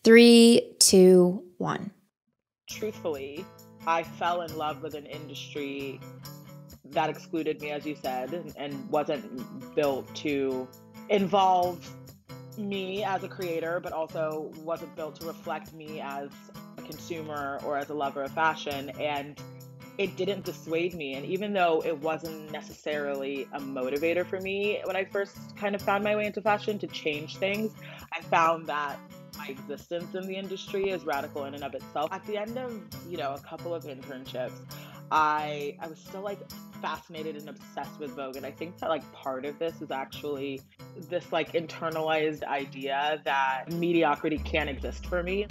3, 2, 1. Truthfully, I fell in love with an industry that excluded me, as you said, and wasn't built to involve me as a creator, but also wasn't built to reflect me as a consumer or as a lover of fashion. And it didn't dissuade me. And even though it wasn't necessarily a motivator for me when I first kind of found my way into fashion to change things, I found that my existence in the industry is radical in and of itself. At the end of, a couple of internships, I was still like fascinated and obsessed with Vogue. And I think that like part of this is actually this like internalized idea that mediocrity can't exist for me.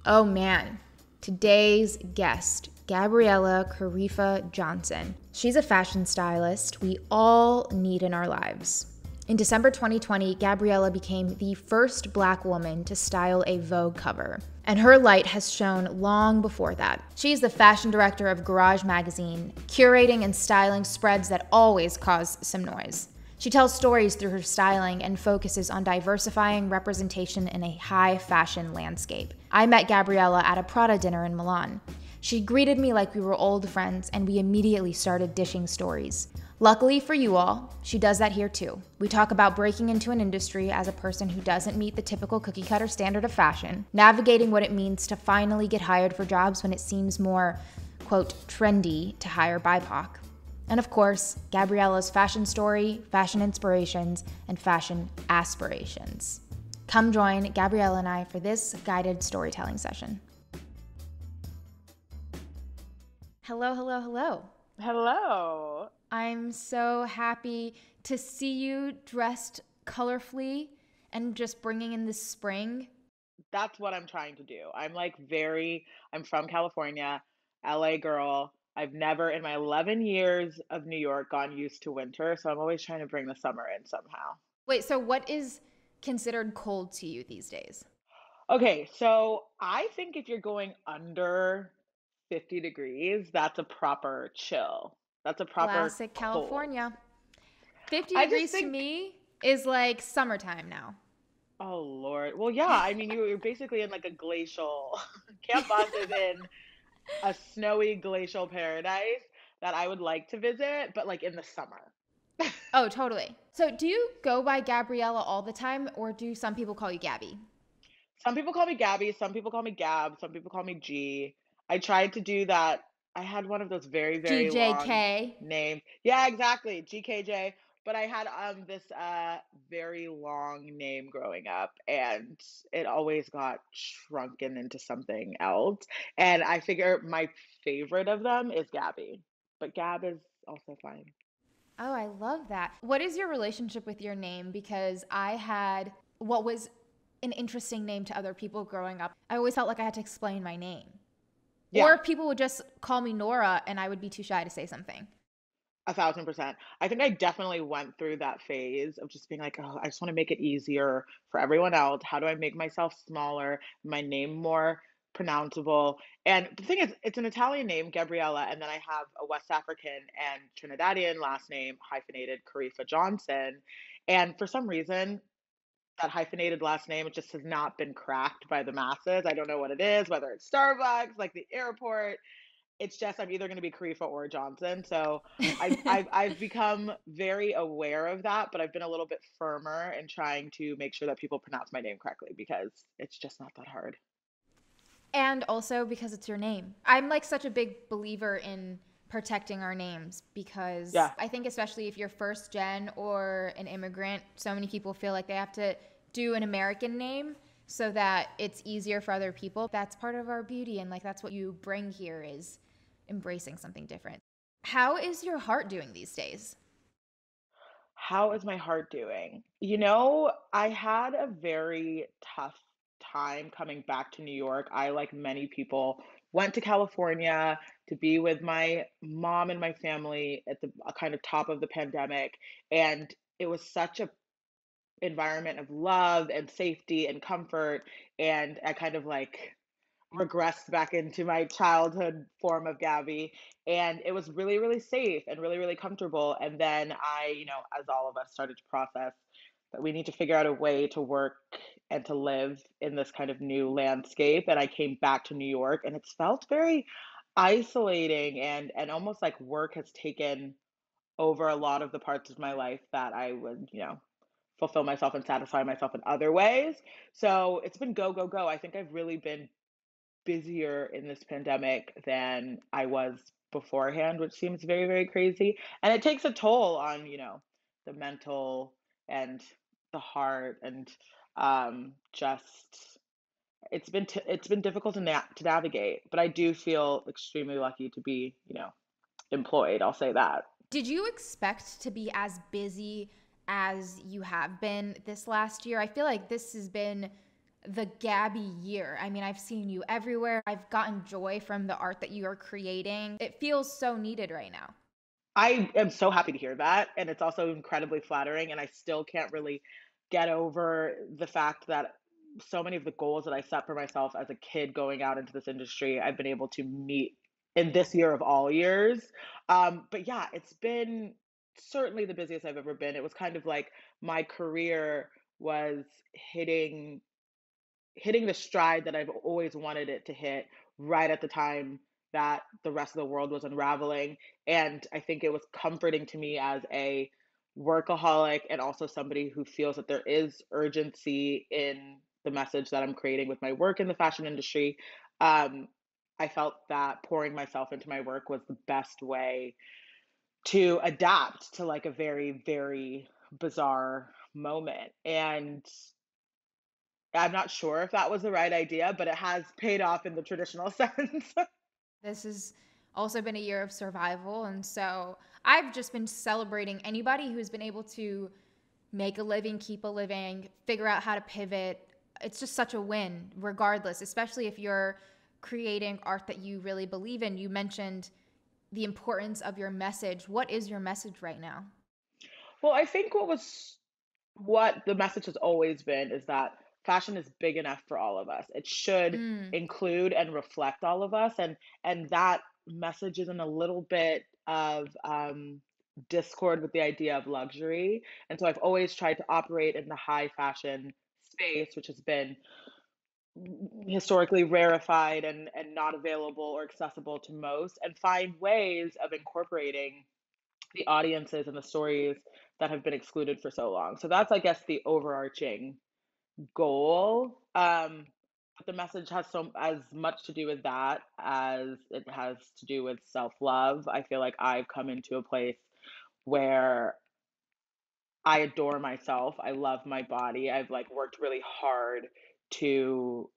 Oh man, today's guest, Gabriella Karefa-Johnson. She's a fashion stylist we all need in our lives. In December 2020, Gabriella became the first Black woman to style a Vogue cover, and her light has shone long before that. She's the fashion director of Garage magazine, curating and styling spreads that always cause some noise. She tells stories through her styling and focuses on diversifying representation in a high fashion landscape. I met Gabriella at a Prada dinner in Milan. She greeted me like we were old friends, and we immediately started dishing stories. Luckily for you all, she does that here too. We talk about breaking into an industry as a person who doesn't meet the typical cookie cutter standard of fashion, navigating what it means to finally get hired for jobs when it seems more, quote, trendy to hire BIPOC. And of course, Gabriella's fashion story, fashion inspirations, and fashion aspirations. Come join Gabriella and I for this guided storytelling session. Hello, hello, hello. Hello. I'm so happy to see you dressed colorfully and just bringing in the spring. That's what I'm trying to do. I'm from California, LA girl. I've never in my 11 years of New York gone used to winter, so I'm always trying to bring the summer in somehow. Wait, so what is considered cold to you these days? Okay, so I think if you're going under 50 degrees, that's a proper chill. That's a proper Classic cold. California. 50 I just degrees to think, me is like summertime now. oh Lord. Well, yeah, I mean, you're basically in like a glacial, Camp Bus is in a snowy glacial paradise that I would like to visit, but like in the summer. Oh, totally. So do you go by Gabriella all the time, or do some people call you Gabby? Some people call me Gabby, some people call me Gab, some people call me G. I tried to do that. I had one of those very, very long GJK. names. Yeah, exactly, GKJ. But I had this very long name growing up, and it always got shrunken into something else. And I figure my favorite of them is Gabby, but Gab is also fine. Oh, I love that. What is your relationship with your name? Because I had what was an interesting name to other people growing up. I always felt like I had to explain my name. Yeah. Or people would just call me Nora and I would be too shy to say something. 1,000%. I think I definitely went through that phase of just being like, oh, I just want to make it easier for everyone else. How do I make myself smaller, my name more pronounceable? And the thing is, it's an Italian name, Gabriella, and then I have a West African and Trinidadian last name, hyphenated Karefa-Johnson. And for some reason, that hyphenated last name, it just has not been cracked by the masses. I don't know what it is, whether it's Starbucks, like the airport, it's just I'm either going to be Karifa or Johnson. So I've become very aware of that, but I've been a little bit firmer in trying to make sure that people pronounce my name correctly because it's just not that hard. And also because it's your name. I'm like such a big believer in protecting our names because Yeah. I think especially if you're first gen or an immigrant, so many people feel like they have to do an American name so that it's easier for other people. That's part of our beauty, and like that's what you bring here is embracing something different. How is your heart doing these days? How is my heart doing? I had a very tough time coming back to New York. I, like many people, went to California to be with my mom and my family at the kind of top of the pandemic. And it was such a environment of love and safety and comfort. And I kind of like regressed back into my childhood form of Gabby. And it was really, really safe and really, really comfortable. And then I, as all of us started to process that we need to figure out a way to work and to live in this kind of new landscape. And I came back to New York and it's felt very isolating and almost like work has taken over a lot of the parts of my life that I would, fulfill myself and satisfy myself in other ways. So it's been go, go, go. I think I've really been busier in this pandemic than I was beforehand, which seems very, very crazy. And it takes a toll on, the mental and the heart and just it's been difficult to navigate, but I do feel extremely lucky to be, employed. I'll say that. Did you expect to be as busy as you have been this last year? I feel like this has been the Gabby year. I mean, I've seen you everywhere. I've gotten joy from the art that you are creating. It feels so needed right now. I am so happy to hear that. And it's also incredibly flattering. And I still can't really get over the fact that so many of the goals that I set for myself as a kid going out into this industry, I've been able to meet in this year of all years. But yeah, it's been certainly the busiest I've ever been. It was kind of like my career was hitting the stride that I've always wanted it to hit right at the time that the rest of the world was unraveling. And I think it was comforting to me as a workaholic and also somebody who feels that there is urgency in the message that I'm creating with my work in the fashion industry. Um, I felt that pouring myself into my work was the best way to adapt to like a very, very bizarre moment. And I'm not sure if that was the right idea, but it has paid off in the traditional sense. This has also been a year of survival. And so I've just been celebrating anybody who's been able to make a living, keep a living, figure out how to pivot. It's just such a win, regardless, especially if you're creating art that you really believe in. You mentioned the importance of your message. What is your message right now? Well, I think what the message has always been is that fashion is big enough for all of us. It should Mm. include and reflect all of us, and that message is in a little bit of discord with the idea of luxury. And so I've always tried to operate in the high fashion space, which has been historically rarefied and not available or accessible to most, and find ways of incorporating the audiences and the stories that have been excluded for so long. So that's, I guess, the overarching goal. But the message has so as much to do with that as it has to do with self-love. I feel like I've come into a place where I adore myself. I love my body. I've like worked really hard to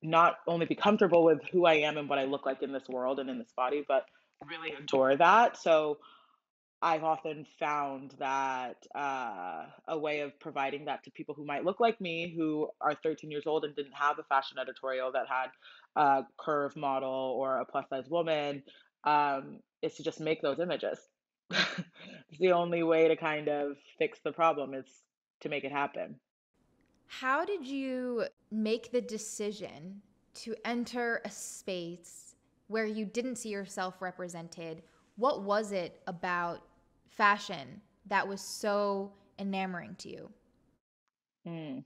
not only be comfortable with who I am and what I look like in this world and in this body, but really adore that. So I've often found that a way of providing that to people who might look like me, who are 13 years old and didn't have a fashion editorial that had a curve model or a plus size woman, is to just make those images. It's the only way to kind of fix the problem is to make it happen. How did you make the decision to enter a space where you didn't see yourself represented? What was it about fashion that was so enamoring to you? Mm,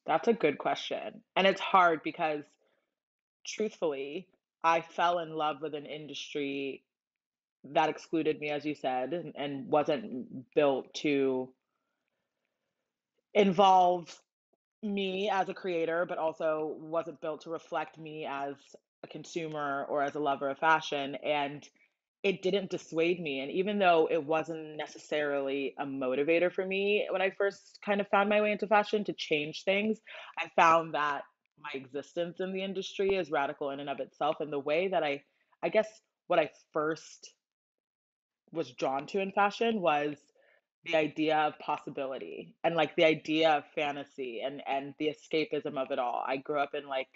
that's a good question. And it's hard because truthfully, I fell in love with an industry that excluded me, as you said, and wasn't built to involve me as a creator, but also wasn't built to reflect me as a consumer or as a lover of fashion. And it didn't dissuade me. And even though it wasn't necessarily a motivator for me when I first kind of found my way into fashion to change things, I found that my existence in the industry is radical in and of itself. And the way that I guess what I first was drawn to in fashion was the idea of possibility and like the idea of fantasy and the escapism of it all. I grew up in like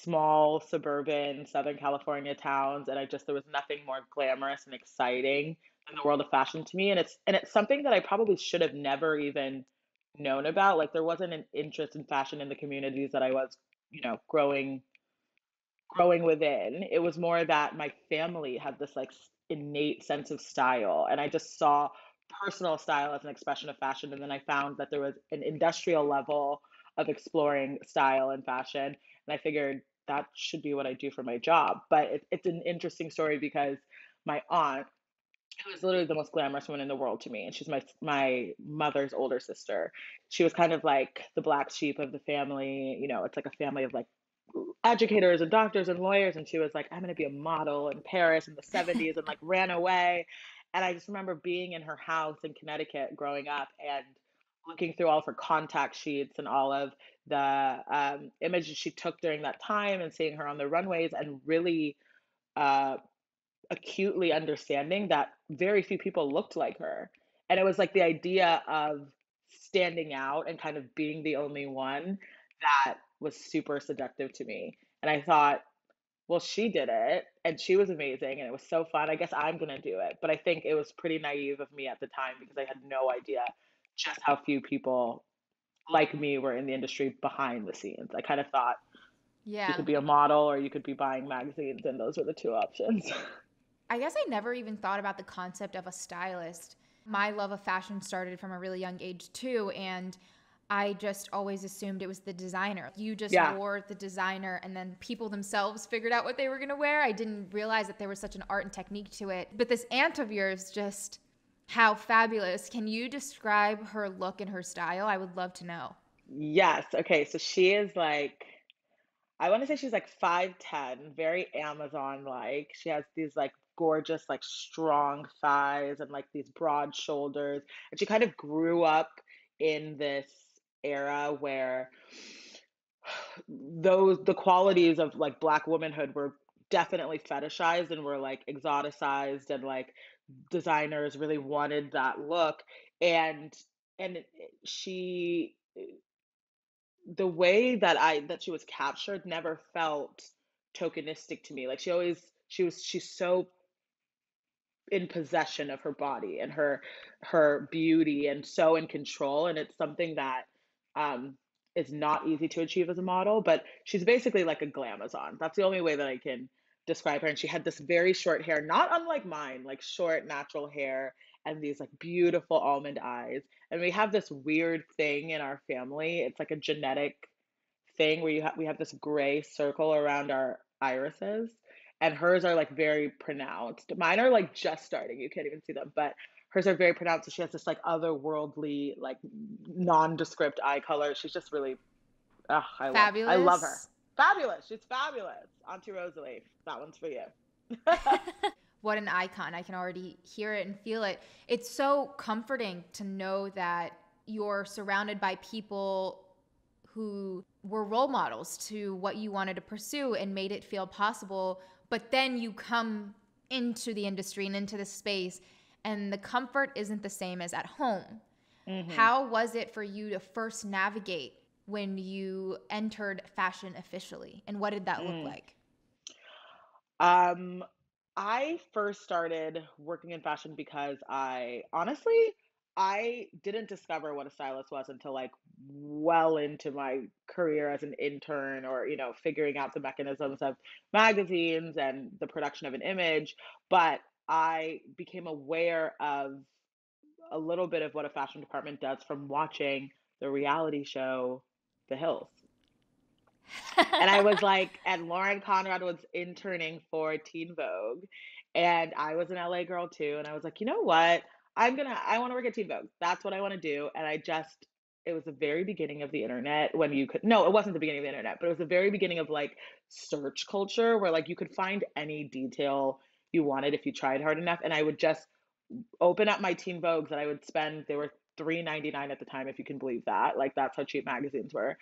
small suburban Southern California towns and I just there was nothing more glamorous and exciting in the world of fashion to me and it's something that I probably should have never even known about. Like there wasn't an interest in fashion in the communities that I was growing within. It was more that my family had this like innate sense of style, and I just saw personal style as an expression of fashion. And then I found that there was an industrial level of exploring style and fashion, and I figured that should be what I do for my job. But it's an interesting story because my aunt, who is literally the most glamorous woman in the world to me, and she's my mother's older sister. She was kind of like the black sheep of the family. It's like a family of like educators and doctors and lawyers, and she was like, I'm going to be a model in Paris in the 70s, and like ran away. And I just remember being in her house in Connecticut growing up and looking through all of her contact sheets and all of the images she took during that time, and seeing her on the runways, and really uh, acutely understanding that very few people looked like her. And it was like the idea of standing out and kind of being the only one that was super seductive to me. And I thought, well, she did it and she was amazing and it was so fun. I guess I'm going to do it. But I think it was pretty naive of me at the time because I had no idea just how few people like me were in the industry behind the scenes. I kind of thought you Yeah. could be a model or you could be buying magazines, and those were the two options. I guess I never even thought about the concept of a stylist. My love of fashion started from a really young age too, and I just always assumed it was the designer. You just Yeah. wore the designer and then people themselves figured out what they were going to wear. I didn't realize that there was such an art and technique to it. But this aunt of yours, just how fabulous. Can you describe her look and her style? I would love to know. Yes. Okay. So she is like, I want to say she's like 5'10", very Amazon like. She has these like gorgeous, like strong thighs and like these broad shoulders. And she kind of grew up in this era where the qualities of like black womanhood were definitely fetishized and were like exoticized, and like designers really wanted that look. And she the way that she was captured never felt tokenistic to me. Like she's so in possession of her body and her beauty, and so in control, and it's something that um is not easy to achieve as a model. But she's basically like a glamazon. That's the only way that I can describe her. And she had this very short hair, not unlike mine, like short natural hair, and these like beautiful almond eyes. And we have this weird thing in our family. It's like a genetic thing where we have this gray circle around our irises, and hers are like very pronounced. Mine are like just starting, you can't even see them, but hers are very pronounced. So she has this like otherworldly, like nondescript eye color. She's just really, I love her. Fabulous. Fabulous. She's fabulous. Auntie Rosalie, that one's for you. What an icon. I can already hear it and feel it. It's so comforting to know that you're surrounded by people who were role models to what you wanted to pursue and made it feel possible. But then you come into the industry and into the space, and the comfort isn't the same as at home. Hmm. How was it for you to first navigate when you entered fashion officially? And what did that look Mm. like? Um, I first started working in fashion because I didn't discover what a stylist was until like well into my career as an intern, or figuring out the mechanisms of magazines and the production of an image. But I became aware of a little bit of what a fashion department does from watching the reality show The Hills. And I was like, and Lauren Conrad was interning for Teen Vogue, and I was an LA girl too. And I was like, you know what? I want to work at Teen Vogue. That's what I want to do. And it was the very beginning of the internet when you could, no, it wasn't the beginning of the internet, but it was the very beginning of like search culture where like you could find any detail you wanted if you tried hard enough. And I would just open up my Teen Vogues that I would spend, they were $3.99 at the time, if you can believe that. Like that's how cheap magazines were.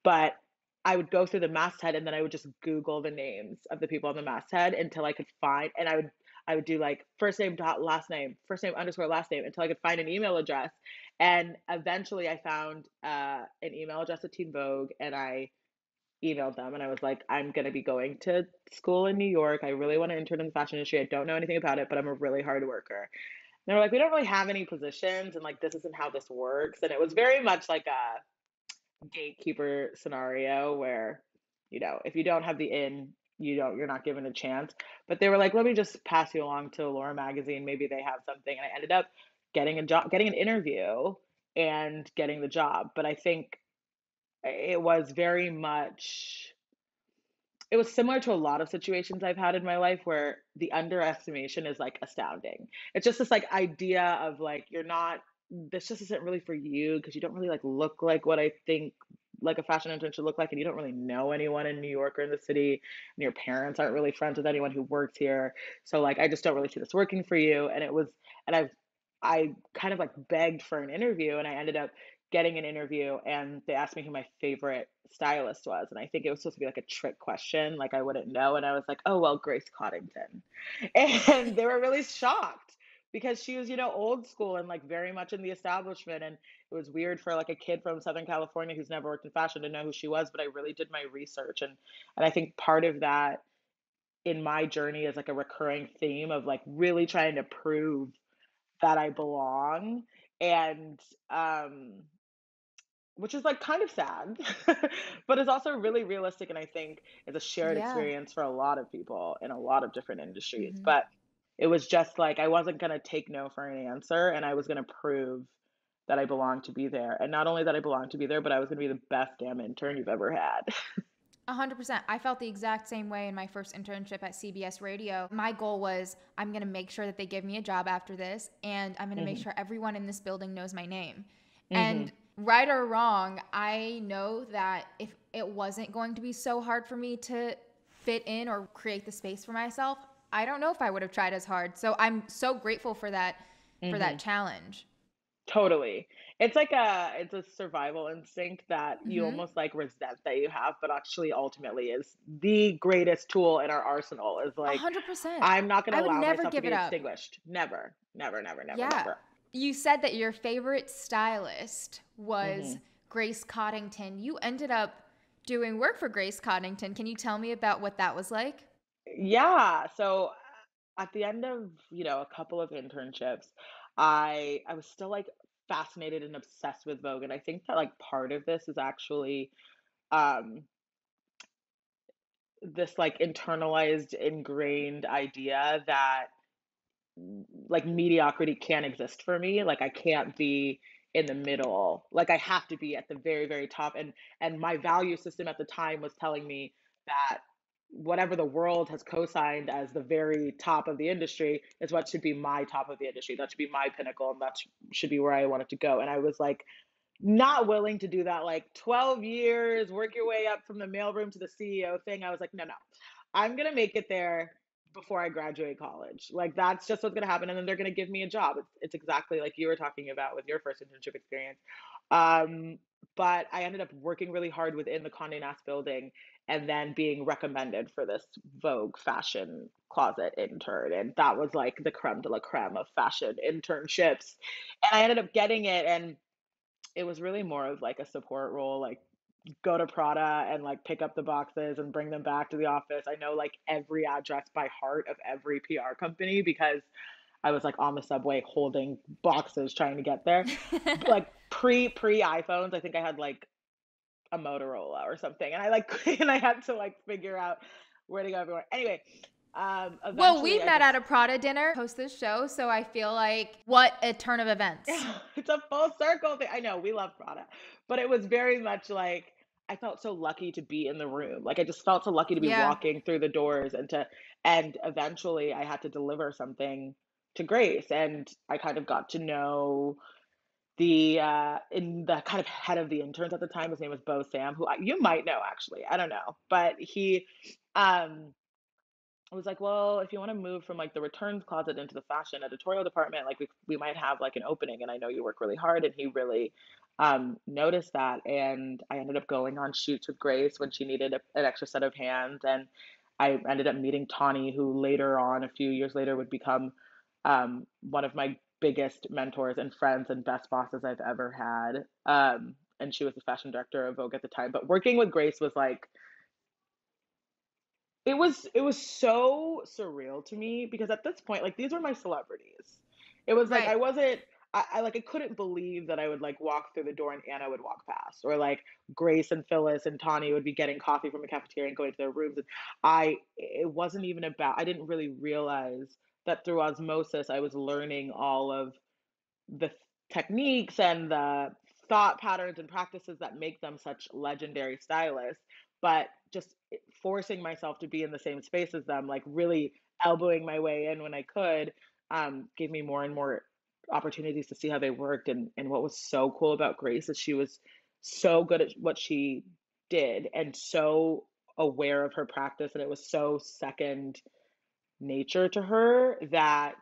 But I would go through the masthead, and then I would just Google the names of the people on the masthead until I could find, and I would do like first name dot last name, first name underscore last name, until I could find an email address. And eventually I found an email address at Teen Vogue, and I emailed them, and I was like, I'm going to be going to school in New York. I really want to intern in the fashion industry. I don't know anything about it, but I'm a really hard worker. And they were like, we don't really have any positions, and like this isn't how this works. And it was very much like a gatekeeper scenario where if you don't have the in, you're not given a chance. But they were like, let me just pass you along to Laura magazine. Maybe they have something. And I ended up getting a job, getting an interview and getting the job. But I think it was very much, it was similar to a lot of situations I've had in my life where the underestimation is like astounding. It's just this like idea of like, you're not, this just isn't really for you because you don't really like look like what I think like a fashion intern should look like, and you don't really know anyone in New York or in the city, and your parents aren't really friends with anyone who works here. So like, I just don't really see this working for you. And it was, and I kind of like begged for an interview, and I ended up getting an interview, and they asked me who my favorite stylist was, and I think it was supposed to be like a trick question, like I wouldn't know, and I was like, oh well, Grace Coddington. And they were really shocked because she was, old school and like very much in the establishment, and it was weird for like a kid from Southern California who's never worked in fashion to know who she was, but I really did my research, and I think part of that in my journey is like a recurring theme of like really trying to prove that I belong. And which is like kind of sad, but it's also really realistic. And I think it's a shared Yeah. experience for a lot of people in a lot of different industries. Hmm. But it was just like I wasn't going to take no for an answer, and I was going to prove that I belonged to be there. And not only that I belonged to be there, but I was going to be the best damn intern you've ever had. 100%. I felt the exact same way in my first internship at CBS Radio. My goal was I'm going to make sure that they give me a job after this, and I'm going to make Hmm. sure everyone in this building knows my name. Hmm. And right or wrong, I know that if it wasn't going to be so hard for me to fit in or create the space for myself, I don't know if I would have tried as hard. So I'm so grateful for that Hmm. challenge. Totally. It's a survival instinct that you Mhm. almost like resent that you have, but actually ultimately is the greatest tool in our arsenal is like, 100%. I'm not going to I would allow never myself to give be it up. extinguished. Never, never, never, never, Yeah. never. You said that your favorite stylist was Hmm. Grace Coddington. You ended up doing work for Grace Coddington. Can you tell me about what that was like? Yeah. So at the end of, a couple of internships, I was still like fascinated and obsessed with Vogue. And I think that like part of this is actually um this like internalized, ingrained idea that like mediocrity can't exist for me. Like I can't be in the middle. Like I have to be at the very, very top. And my value system at the time was telling me that whatever the world has co-signed as the very top of the industry is what should be my top of the industry. That should be my pinnacle, and should be where I wanted to go. And I was like not willing to do that like 12 years, work your way up from the mailroom to the CEO thing. I was like, no, no, I'm going to make it there before I graduate college. Like, that's just what's going to happen. And then they're going to give me a job. It's exactly like you were talking about with your first internship experience. Um, but I ended up working really hard within the Condé Nast building and then being recommended for this Vogue fashion closet intern. And that was like the creme de la creme of fashion internships. And I ended up getting it. And it was really more of like a support role, like go to Prada and like pick up the boxes and bring them back to the office. I know like every address by heart of every PR company because I was like on the subway holding boxes trying to get there. Like pre iPhones, I think I had like a Motorola or something, and I like and I had to like figure out where to go everywhere. Anyway, Well, eventually we I met at just a Prada dinner, host this show, so I feel like what a turn of events. it's a full circle thing. I know we love Prada, but it was very much like I felt so lucky to be in the room. Like I just felt so lucky to be Yeah. walking through the doors and eventually I had to deliver something to Grace, and I kind of got to know the in the kind of head of the interns at the time. His name was Bo Sam, who you might know actually. I don't know, but he um I was like, well, if you want to move from like the returns closet into the fashion editorial department, like we might have like an opening, and I know you work really hard. And he really noticed that. And I ended up going on shoots with Grace when she needed an extra set of hands. And I ended up meeting Tawny, who later on, a few years later, would become one of my biggest mentors and friends and best bosses I've ever had. And she was the fashion director of Vogue at the time. But working with Grace was like, it was so surreal to me because at this point, like these were my celebrities. It was like Right. I couldn't believe that I would like walk through the door and Anna would walk past, or like Grace and Phyllis and Tawny would be getting coffee from a cafeteria and going to their rooms. And it wasn't even about, I didn't really realize that through osmosis, I was learning all of the techniques and the thought patterns and practices that make them such legendary stylists, but just forcing myself to be in the same space as them, like really elbowing my way in when I could, gave me more and more opportunities to see how they worked. And what was so cool about Grace is she was so good at what she did and so aware of her practice, and it was so second nature to her that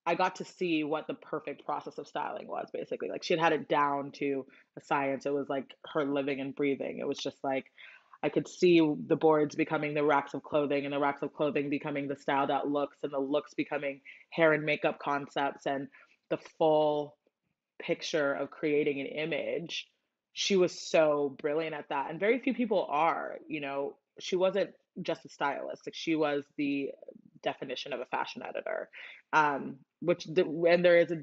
I got to see what the perfect process of styling was basically. Like she had it down to a science. It was like her living and breathing. It was just like I could see the boards becoming the racks of clothing, and the racks of clothing becoming the styled out looks, and the looks becoming hair and makeup concepts, and the full picture of creating an image. She was so brilliant at that. And very few people are, she wasn't just a stylist. Like she was the definition of a fashion editor. And there is a,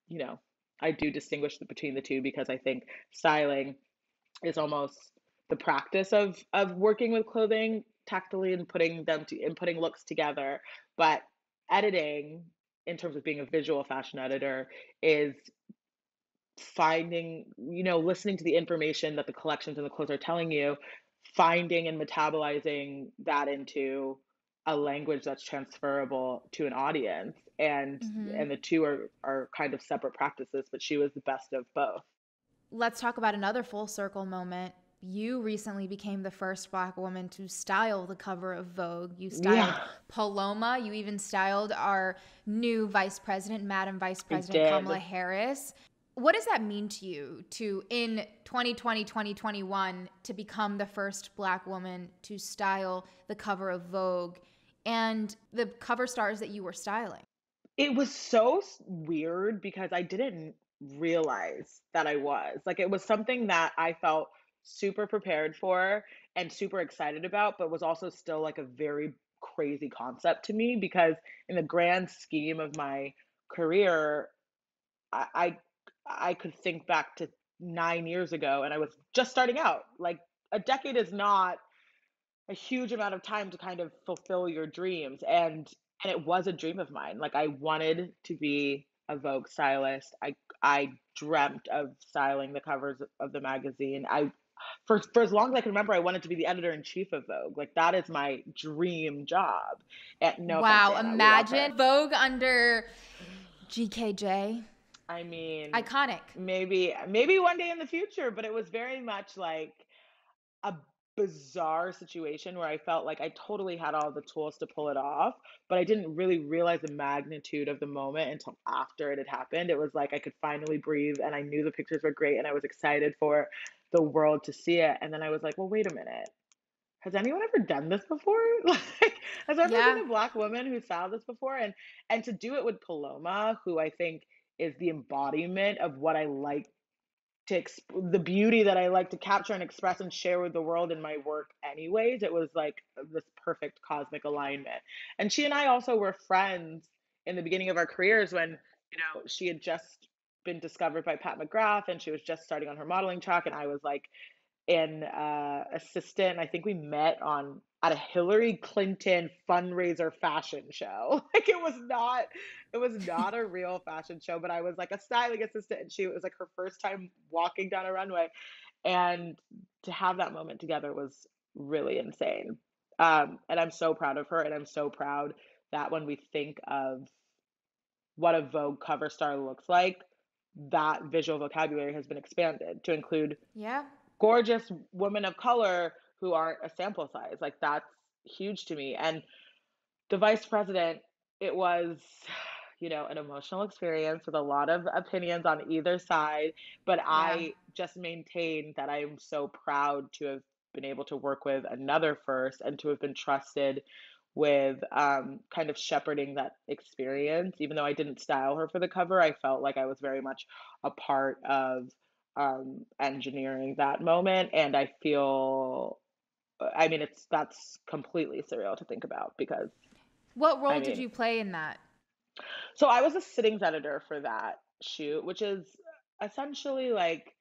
you know, I do distinguish between the two because I think styling is almost the practice of working with clothing tactily and putting looks together. But editing, in terms of being a visual fashion editor, is finding, listening to the information that the collections and the clothes are telling you, finding and metabolizing that into a language that's transferable to an audience. And the two are kind of separate practices, but she was the best of both. Let's talk about another full circle moment. You recently became the first Black woman to style the cover of Vogue. You styled Yeah, Paloma. You even styled our new vice president, Madam Vice I President Kamala did. Harris. What does that mean to you to, in 2020, 2021, to become the first Black woman to style the cover of Vogue and the cover stars that you were styling? It was so weird because I didn't realize that I was. Like, it was something that I felt super prepared for and super excited about, but was also still like a very crazy concept to me because in the grand scheme of my career, I I, I could think back to 9 years ago and I was just starting out. Like, a decade is not a huge amount of time to kind of fulfill your dreams, and it was a dream of mine. Like I wanted to be a Vogue stylist. I dreamt of styling the covers of the magazine. I for as long as I can remember, I wanted to be the editor in chief of Vogue. Like that is my dream job. And no offense, Wow, Anna, we love her. imagine Vogue under GKJ. I mean, Iconic. maybe one day in the future, but it was very much like a bizarre situation where I felt like I totally had all the tools to pull it off, but I didn't really realize the magnitude of the moment until after it had happened. It was like I could finally breathe and I knew the pictures were great and I was excited for the world to see it. And then I was like, well, wait a minute. Has anyone ever done this before? Like, has there ever been Yeah. a Black woman who styled this before? And to do it with Paloma, who I think is the embodiment of what I like the beauty that I like to capture and express and share with the world in my work anyways. It was like this perfect cosmic alignment. And she and I also were friends in the beginning of our careers when, she had just been discovered by Pat McGrath and she was just starting on her modeling track and I was like an assistant. I think we met on at a Hillary Clinton fundraiser fashion show. Like it was not a real fashion show, but I was like a styling assistant and it was like her first time walking down a runway. And to have that moment together was really insane. And I'm so proud of her, and I'm so proud that when we think of what a Vogue cover star looks like, that visual vocabulary has been expanded to include Yeah. gorgeous women of color who aren't a sample size. Like that's huge to me. And the vice president, it was, an emotional experience with a lot of opinions on either side. But Yeah. I just maintain that I am so proud to have been able to work with another first and to have been trusted with kind of shepherding that experience. Even though I didn't style her for the cover, I felt like I was very much a part of engineering that moment. And I feel, I mean, that's completely surreal to think about because, What I role did mean, you play in that? so I was a sittings editor for that shoot, which is essentially like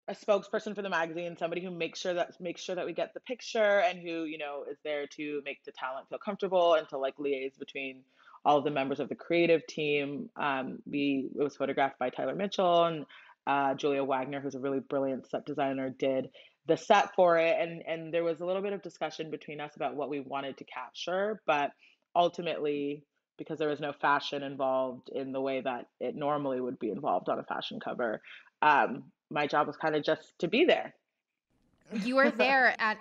a spokesperson for the magazine, somebody who makes sure that we get the picture and who, is there to make the talent feel comfortable and to like liaise between all of the members of the creative team. It was photographed by Tyler Mitchell, and Julia Wagner, who's a really brilliant set designer, did the set for it. And there was a little bit of discussion between us about what we wanted to capture, but ultimately, because there was no fashion involved in the way that it normally would be involved on a fashion cover, my job was kind of just to be there. You were there at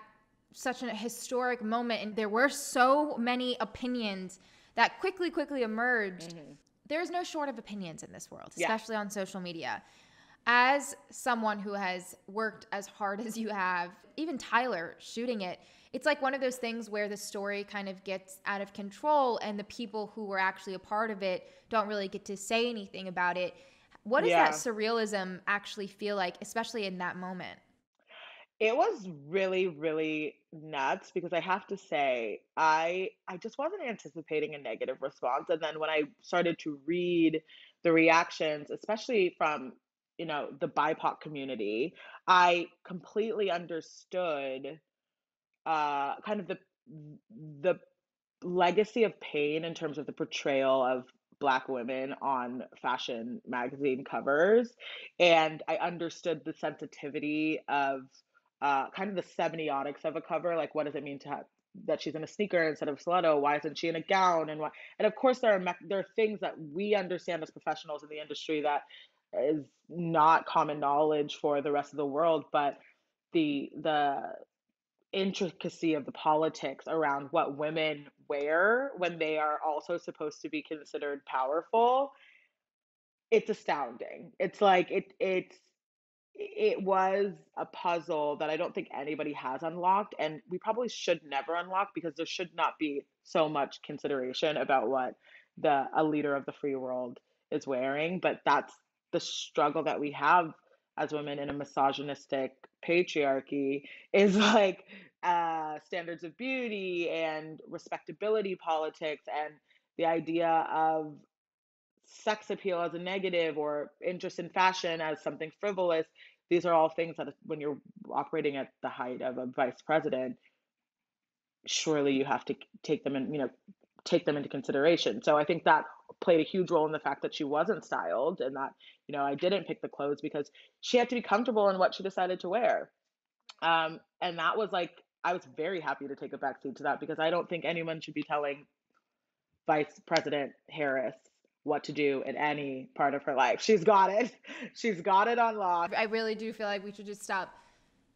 such a historic moment, and there were so many opinions that quickly emerged. Mm-hmm. There's no short of opinions in this world, especially on social media. As someone who has worked as hard as you have, even Tyler shooting it, it's like one of those things where the story kind of gets out of control and the people who were actually a part of it don't really get to say anything about it. What does that surrealism actually feel like, especially in that moment? It was really, really nuts because I have to say, I just wasn't anticipating a negative response. And then when I started to read the reactions, especially from, the BIPOC community, I completely understood kind of the legacy of pain in terms of the portrayal of Black women on fashion magazine covers. And I understood the sensitivity of kind of the semiotics of a cover. Like, what does it mean to have that she's in a sneaker instead of a stiletto? Why isn't she in a gown? And of course, there are things that we understand as professionals in the industry that is not common knowledge for the rest of the world. But the intricacy of the politics around what women wear when they are also supposed to be considered powerful, it's astounding. It's like it was a puzzle that I don't think anybody has unlocked, and we probably should never unlock because there should not be so much consideration about what a leader of the free world is wearing. But that's the struggle that we have as women in a misogynistic patriarchy, is like standards of beauty and respectability politics, and the idea of sex appeal as a negative or interest in fashion as something frivolous. These are all things that when you're operating at the height of a vice president, surely you have to take them into consideration. So I think that played a huge role in the fact that she wasn't styled, and that, I didn't pick the clothes because she had to be comfortable in what she decided to wear. And that was like, I was very happy to take a backseat to that because I don't think anyone should be telling Vice President Harris what to do in any part of her life. She's got it. She's got it on lock. I really do feel like we should just stop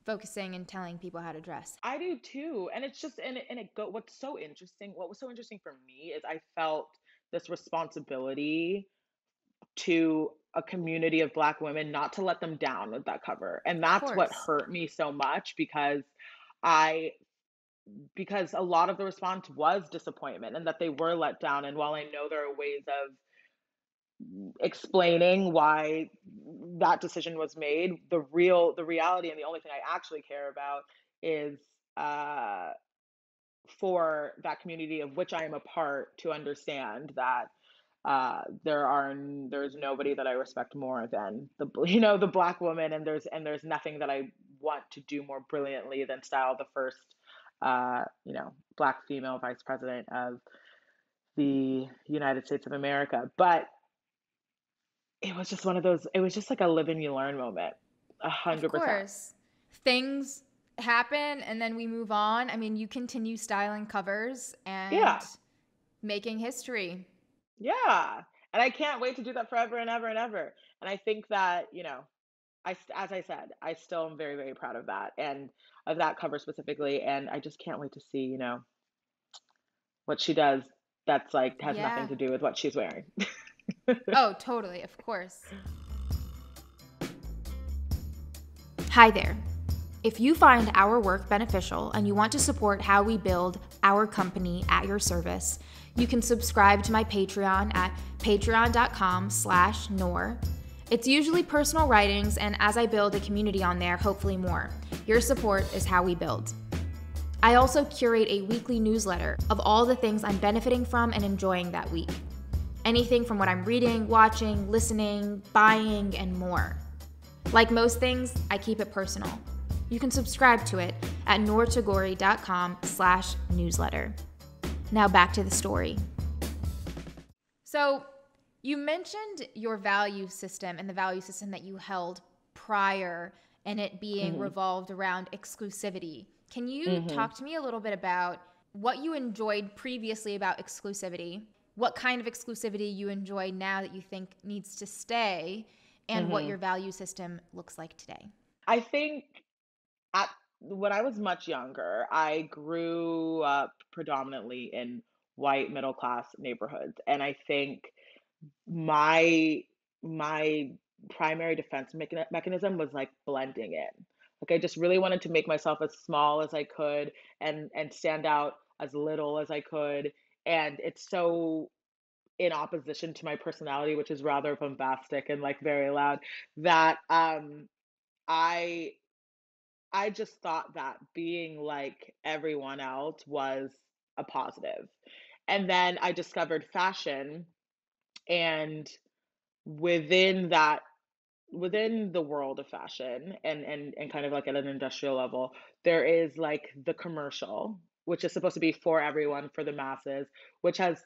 focusing and telling people how to dress. I do too. And it's just, what was so interesting for me is I felt this responsibility to a community of Black women not to let them down with that cover. And that's what hurt me so much because a lot of the response was disappointment and that they were let down. And while I know there are ways of explaining why that decision was made, the reality and the only thing I actually care about is for that community of which I am a part to understand that there's nobody that I respect more than the Black woman, and there's nothing that I want to do more brilliantly than style the first Black female vice president of the United States of America. But it was just one of those, it was just like a live and you learn moment. 100%. Of course. Things happen and then we move on. I mean, you continue styling covers and making history. Yeah. And I can't wait to do that forever and ever and ever. And I think that, as I said, I still am very, very proud of that and of that cover specifically. And I just can't wait to see, what she does that's like has nothing to do with what she's wearing. Oh, totally. Of course. Hi there. If you find our work beneficial and you want to support how we build our company at your service, you can subscribe to my Patreon at patreon.com/Noor. It's usually personal writings, and as I build a community on there, hopefully more. Your support is how we build. I also curate a weekly newsletter of all the things I'm benefiting from and enjoying that week. Anything from what I'm reading, watching, listening, buying, and more. Like most things, I keep it personal. You can subscribe to it at noortagori.com/newsletter. Now back to the story. So you mentioned your value system and the value system that you held prior, and it being revolved around exclusivity. Can you talk to me a little bit about what you enjoyed previously about exclusivity, what kind of exclusivity you enjoy now that you think needs to stay, and what your value system looks like today? I think at when I was much younger, I grew up predominantly in white middle class neighborhoods, and I think my my primary defense mechanism was like blending in. Like I just really wanted to make myself as small as I could and stand out as little as I could. And it's so in opposition to my personality, which is rather bombastic and like very loud, that I I just thought that being like everyone else was a positive. And then I discovered fashion, and within that within the world of fashion and kind of like at an industrial level, there is like the commercial, which is supposed to be for everyone, for the masses, which has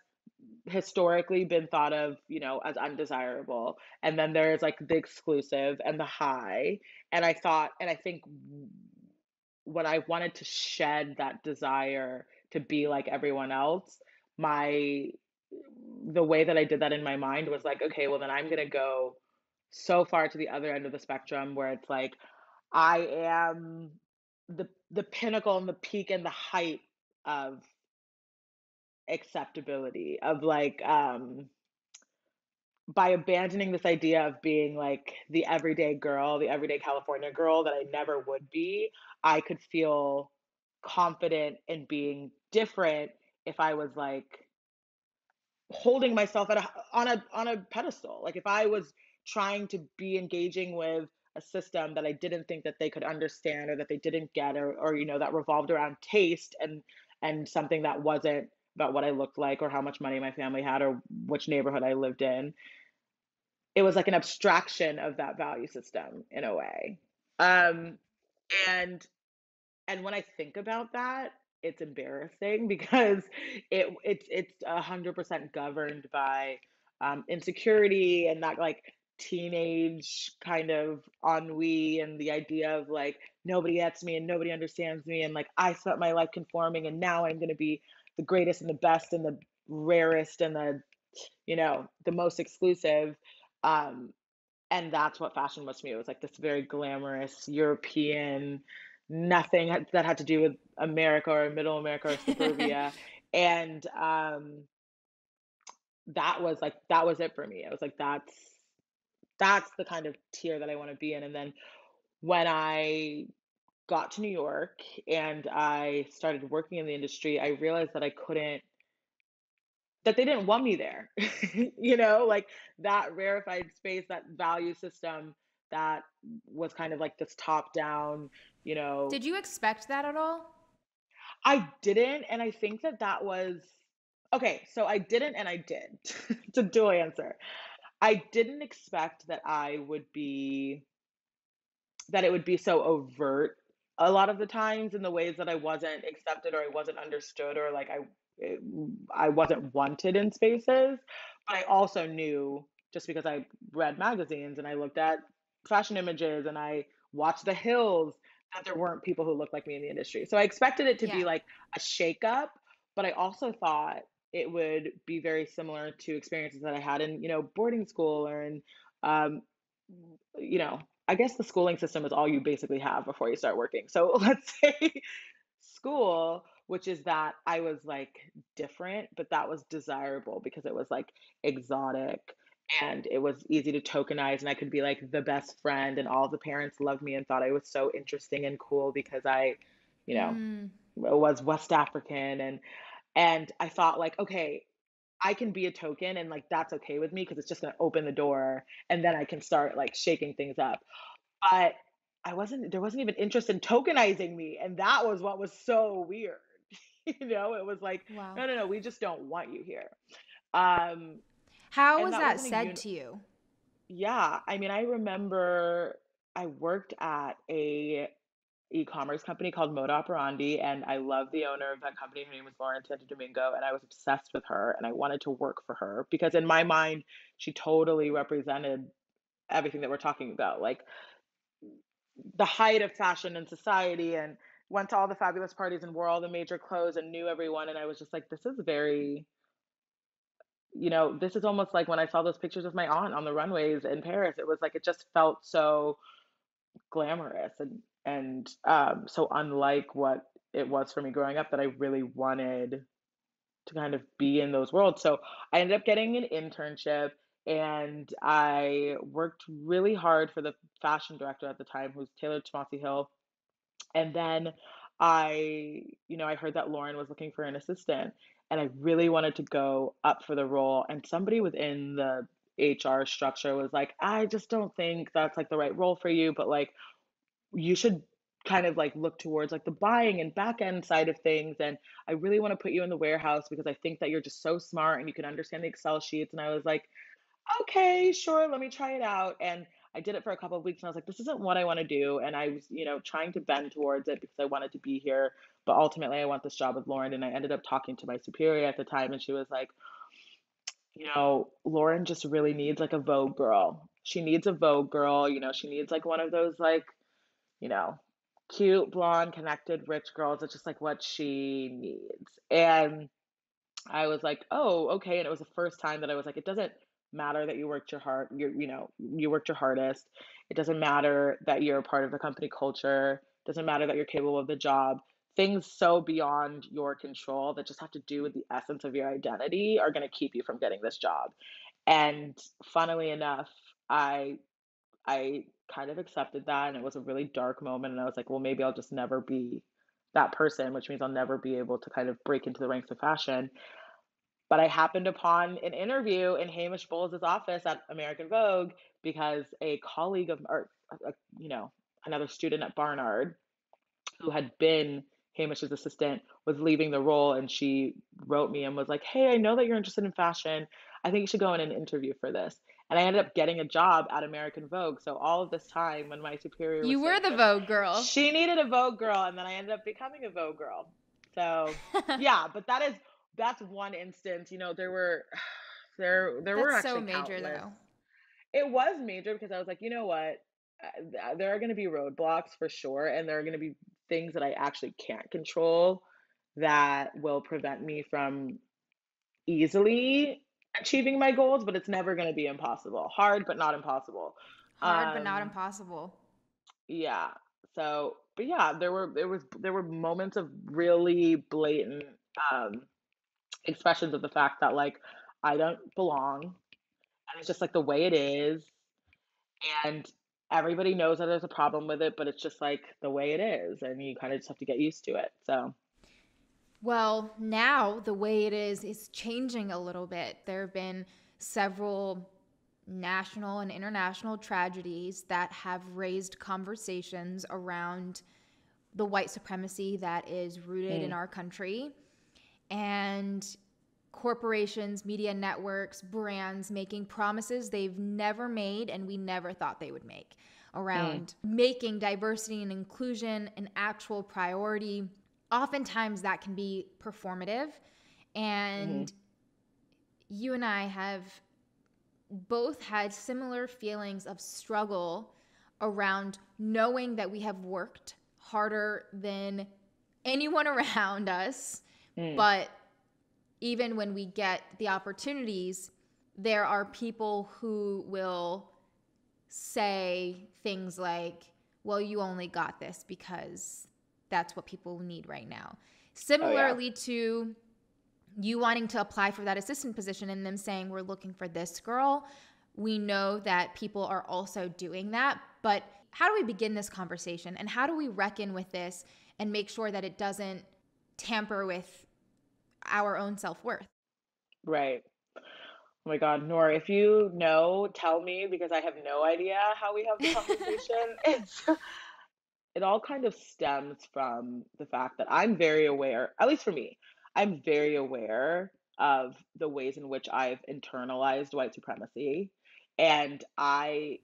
historically been thought of, as undesirable. And then there's like the exclusive and the high. And I think when I wanted to shed that desire to be like everyone else, my the way that I did that in my mind was like, okay, well then I'm gonna go so far to the other end of the spectrum where it's like I am the pinnacle and the peak and the height of acceptability of like by abandoning this idea of being like the everyday girl, the everyday California girl that I never would be, I could feel confident in being different if I was like holding myself at a pedestal. Like if I was trying to be engaging with a system that I didn't think that they could understand or that they didn't get or that revolved around taste and something that wasn't about what I looked like or how much money my family had or which neighborhood I lived in, it was like an abstraction of that value system in a way. Um, and and when I think about that, it's embarrassing because it's 100% governed by insecurity and that like teenage kind of ennui and the idea of like nobody gets me and nobody understands me and like I spent my life conforming and now I'm going to be the greatest and the best and the rarest and the most exclusive. Um, and that's what fashion was to me. It was like this very glamorous European, nothing that had to do with America or middle America or suburbia. And that was it for me. I was like, that's the kind of tier that I want to be in. And then when I got to New York and I started working in the industry, I realized that I couldn't that they didn't want me there. Like that rarefied space, that value system that was kind of like this top down, you know, Did you expect that at all? I didn't. And I think that that was okay. So I didn't and I did. It's a dual answer. I didn't expect that it would be so overt a lot of the times in the ways that I wasn't accepted or I wasn't understood or like eh, I wasn't wanted in spaces. But I also knew just because I read magazines and I looked at fashion images and I watched The Hills that there weren't people who looked like me in the industry. So I expected it to be Yeah. like a shakeup, but I also thought it would be very similar to experiences that I had in, boarding school or in um, you know, I guess the schooling system is all you basically have before you start working. So let's say school, which is that I was like different, but that was desirable because it was like exotic and it was easy to tokenize and I could be like the best friend and all the parents loved me and thought I was so interesting and cool because I, you know, Mm. was West African and I thought like, okay, I can be a token and like that's okay with me because it's just gonna open the door and then I can start like shaking things up. But there wasn't even interest in tokenizing me. And that was what was so weird. It was like, Wow. no, no, no, we just don't want you here. Um, How And was that that wasn't said to you? yeah, I mean, I remember I worked at a e-commerce company called Moda Operandi, and I love the owner of that company. Her name was Lauren Santo Domingo, and I was obsessed with her, and I wanted to work for her because in my mind, she totally represented everything that we're talking about, like the height of fashion in society, and went to all the fabulous parties and wore all the major clothes and knew everyone. And I was just like, this is very, this is almost like when I saw those pictures of my aunt on the runways in Paris. It was like it just felt so glamorous and so unlike what it was for me growing up that I really wanted to kind of be in those worlds. So I ended up getting an internship and I worked really hard for the fashion director at the time, who's Taylor Tomasi Hill. And then I heard that Lauren was looking for an assistant and I really wanted to go up for the role. And somebody within the HR structure was like, I just don't think that's like the right role for you, but like you should kind of like look towards like the buying and back end side of things. And I really want to put you in the warehouse because I think that you're just so smart and you can understand the Excel sheets. And I was like, okay, sure, let me try it out. And I did it for a couple of weeks and I was like, this isn't what I want to do. And I was, trying to bend towards it because I wanted to be here. But ultimately, I want this job with Lauren. And I ended up talking to my superior at the time. And she was like, Lauren just really needs like a Vogue girl. She needs a Vogue girl. She needs like one of those like, you know, cute, blonde, connected, rich girls. It's just like what she needs. And I was like, oh, okay. And it was the first time that I was like, it doesn't matter that you worked your hard, you worked your hardest. It doesn't matter that you're a part of the company culture. It doesn't matter that you're capable of the job. Things so beyond your control that just have to do with the essence of your identity are going to keep you from getting this job. And funnily enough, I I kind of accepted that, and it was a really dark moment. And I was like, well, maybe I'll just never be that person, which means I'll never be able to kind of break into the ranks of fashion. But I happened upon an interview in Hamish Bowles' office at American Vogue because a colleague of, or, you know, another student at Barnard who had been Hamish's assistant was leaving the role, and she wrote me and was like, "Hey, I know that you're interested in fashion. I think you should go in and interview for this." And I ended up getting a job at American Vogue. So all of this time when my superior was You were saying the that Vogue girl. she needed a Vogue girl, and then I ended up becoming a Vogue girl. So yeah, but that's one instance. There were there were That's so actually major, countless. though. It was major because I was like, you know what? There are going to be roadblocks for sure, and there are going to be things that I actually can't control that will prevent me from easily achieving my goals, but it's never going to be impossible. Hard, but not impossible. Hard, but not Um, impossible. yeah. So, but yeah, there were moments of really blatant um expressions of the fact that like I don't belong, and it's just like the way it is, and everybody knows that there's a problem with it, but it's just like the way it is, and you kind of just have to get used to it. So, Well, now the way it is changing a little bit. There have been several national and international tragedies that have raised conversations around the white supremacy that is rooted in mm, our country, and corporations, media networks, brands making promises they've never made and we never thought they would make mm, around making diversity and inclusion an actual priority. Oftentimes that can be performative. hmm And you and I have both had similar feelings of struggle around knowing that we have worked harder than anyone around us, mm. but even when we get the opportunities, there are people who will say things like, well, you only got this because that's what people need right now. Oh yeah, Similarly to you wanting to apply for that assistant position and them saying, we're looking for this girl. We know that people are also doing that, but how do we begin this conversation and how do we reckon with this and make sure that it doesn't tamper with our own self-worth? right. Oh my God, Nor, if you know, tell me because I have no idea how we have the conversation. It all kind of stems from the fact that I'm very aware, at least for me, I'm very aware of the ways in which I've internalized white supremacy. And I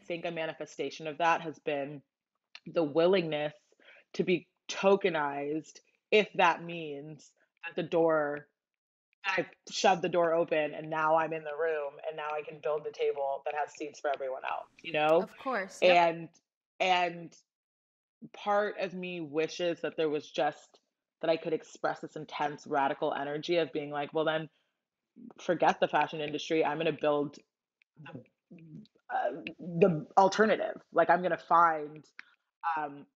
think a manifestation of that has been the willingness to be tokenized, if that means that I shoved the door open and now I'm in the room and now I can build the table that has seats for everyone else, you know? Of course. Yep. And and part of me wishes that there was just that I could express this intense radical energy of being like, well then forget the fashion industry. I'm going to build the alternative. Like I'm going to find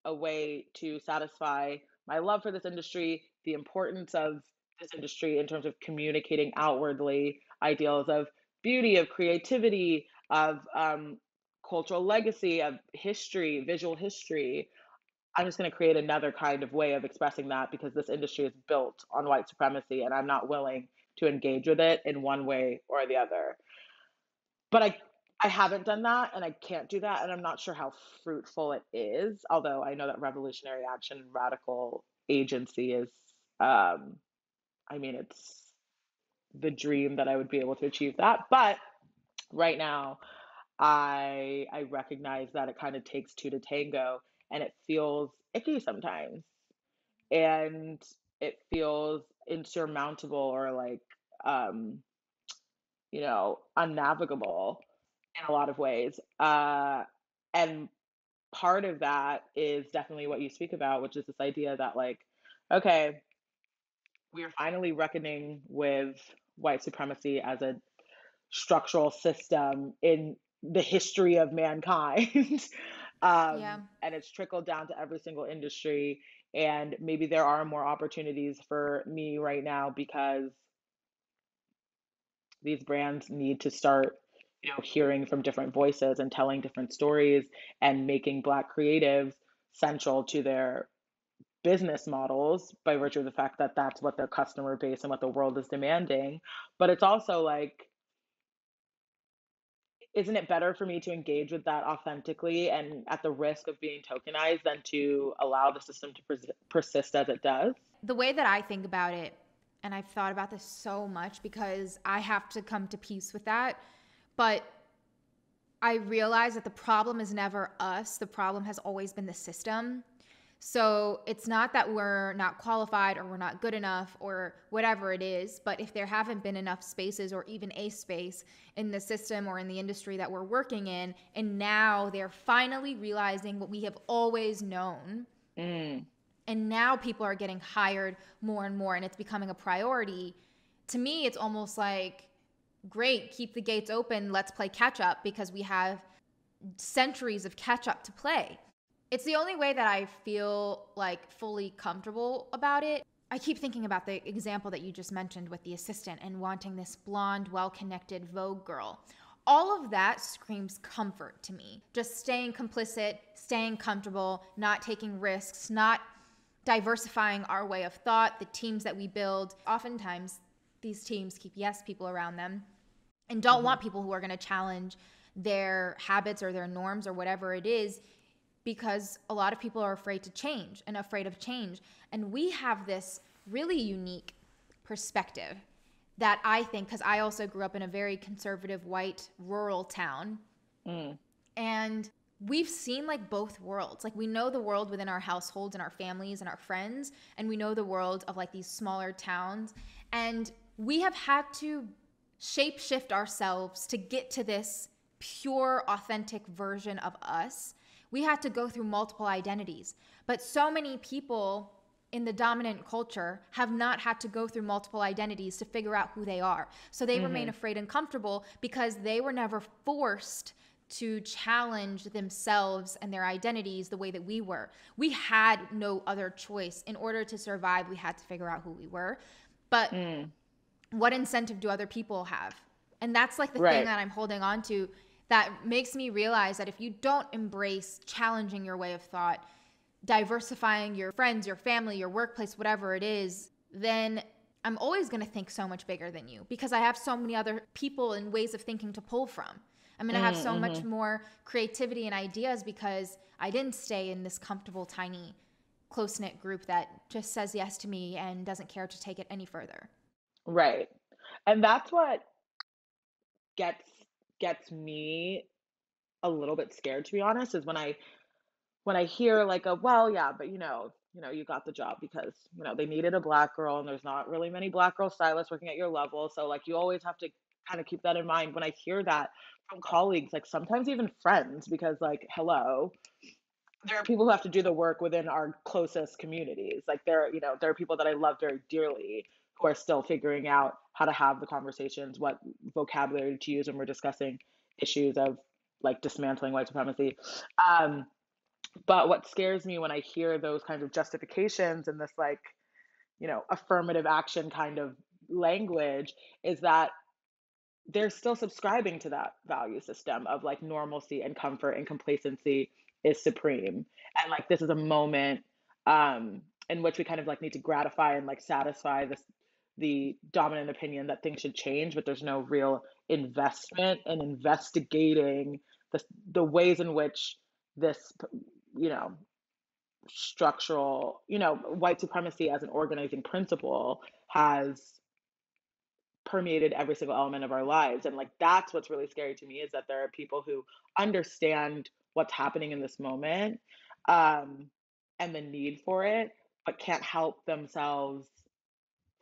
a way to satisfy my love for this industry, the importance of this industry in terms of communicating outwardly ideals of beauty, of creativity, of cultural legacy, of history, visual history. I'm just going to create another kind of way of expressing that because this industry is built on white supremacy and I'm not willing to engage with it in one way or the other. But I haven't done that and I can't do that and I'm not sure how fruitful it is, although I know that revolutionary action, radical agency is I mean it's the dream that I would be able to achieve that. But right now I recognize that it kind of takes two to tango and it feels icky sometimes and it feels insurmountable or like unnavigable in a lot of ways. And part of that is definitely what you speak about, which is this idea that, like, okay, we are finally reckoning with white supremacy as a structural system in the history of mankind. Yeah. And it's trickled down to every single industry. And maybe there are more opportunities for me right now because these brands need to start hearing from different voices and telling different stories and making black creatives central to their business models by virtue of the fact that that's what their customer base and what the world is demanding. But it's also like, isn't it better for me to engage with that authentically and at the risk of being tokenized than to allow the system to persist as it does? The way that I think about it, and I've thought about this so much because I have to come to peace with that, but I realize that the problem is never us. The problem has always been the system. So it's not that we're not qualified or we're not good enough or whatever it is, but if there haven't been enough spaces or even a space in the system or in the industry that we're working in, and now they're finally realizing what we have always known. And now people are getting hired more and more and it's becoming a priority. To me, it's almost like, great, keep the gates open, let's play catch up because we have centuries of catch up to play. It's the only way that I feel like fully comfortable about it. I keep thinking about the example that you just mentioned with the assistant and wanting this blonde, well-connected Vogue girl. All of that screams comfort to me. Just staying complicit, staying comfortable, not taking risks, not diversifying our way of thought, the teams that we build. Oftentimes, these teams keep yes people around them and don't want people who are going to challenge their habits or their norms or whatever it is, because a lot of people are afraid to change and afraid of change. And we have this really unique perspective that I think, because I also grew up in a very conservative, white, rural town. And we've seen like both worlds. Like we know the world within our households and our families and our friends, and we know the world of like these smaller towns. And we have had to shape shift ourselves to get to this pure, authentic version of us. We had to go through multiple identities. But so many people in the dominant culture have not had to go through multiple identities to figure out who they are. So they remain afraid and comfortable because they were never forced to challenge themselves and their identities the way that we were. We had no other choice. In order to survive, we had to figure out who we were. But what incentive do other people have? And that's like the thing that I'm holding on to that makes me realize that if you don't embrace challenging your way of thought, diversifying your friends, your family, your workplace, whatever it is, then I'm always going to think so much bigger than you because I have so many other people and ways of thinking to pull from. I'm going to have so much more creativity and ideas because I didn't stay in this comfortable, tiny, close-knit group that just says yes to me and doesn't care to take it any further. Right. And that's what gets gets me a little bit scared, to be honest, is when I hear like a, well, yeah, but you got the job because, they needed a black girl and there's not really many black girl stylists working at your level. So like you always have to kind of keep that in mind when I hear that from colleagues, like sometimes even friends, because like, hello, there are people who have to do the work within our closest communities. Like there are people that I love very dearly who are still figuring out how to have the conversations, what vocabulary to use when we're discussing issues of like dismantling white supremacy. Um, but what scares me when I hear those kinds of justifications and this like, affirmative action kind of language is that they're still subscribing to that value system of like normalcy and comfort and complacency is supreme. And like this is a moment in which we kind of like need to gratify and like satisfy the dominant opinion that things should change, but there's no real investment in investigating the ways in which this, you know, structural, white supremacy as an organizing principle has permeated every single element of our lives. And like that's what's really scary to me is that there are people who understand what's happening in this moment, um, and the need for it, but can't help themselves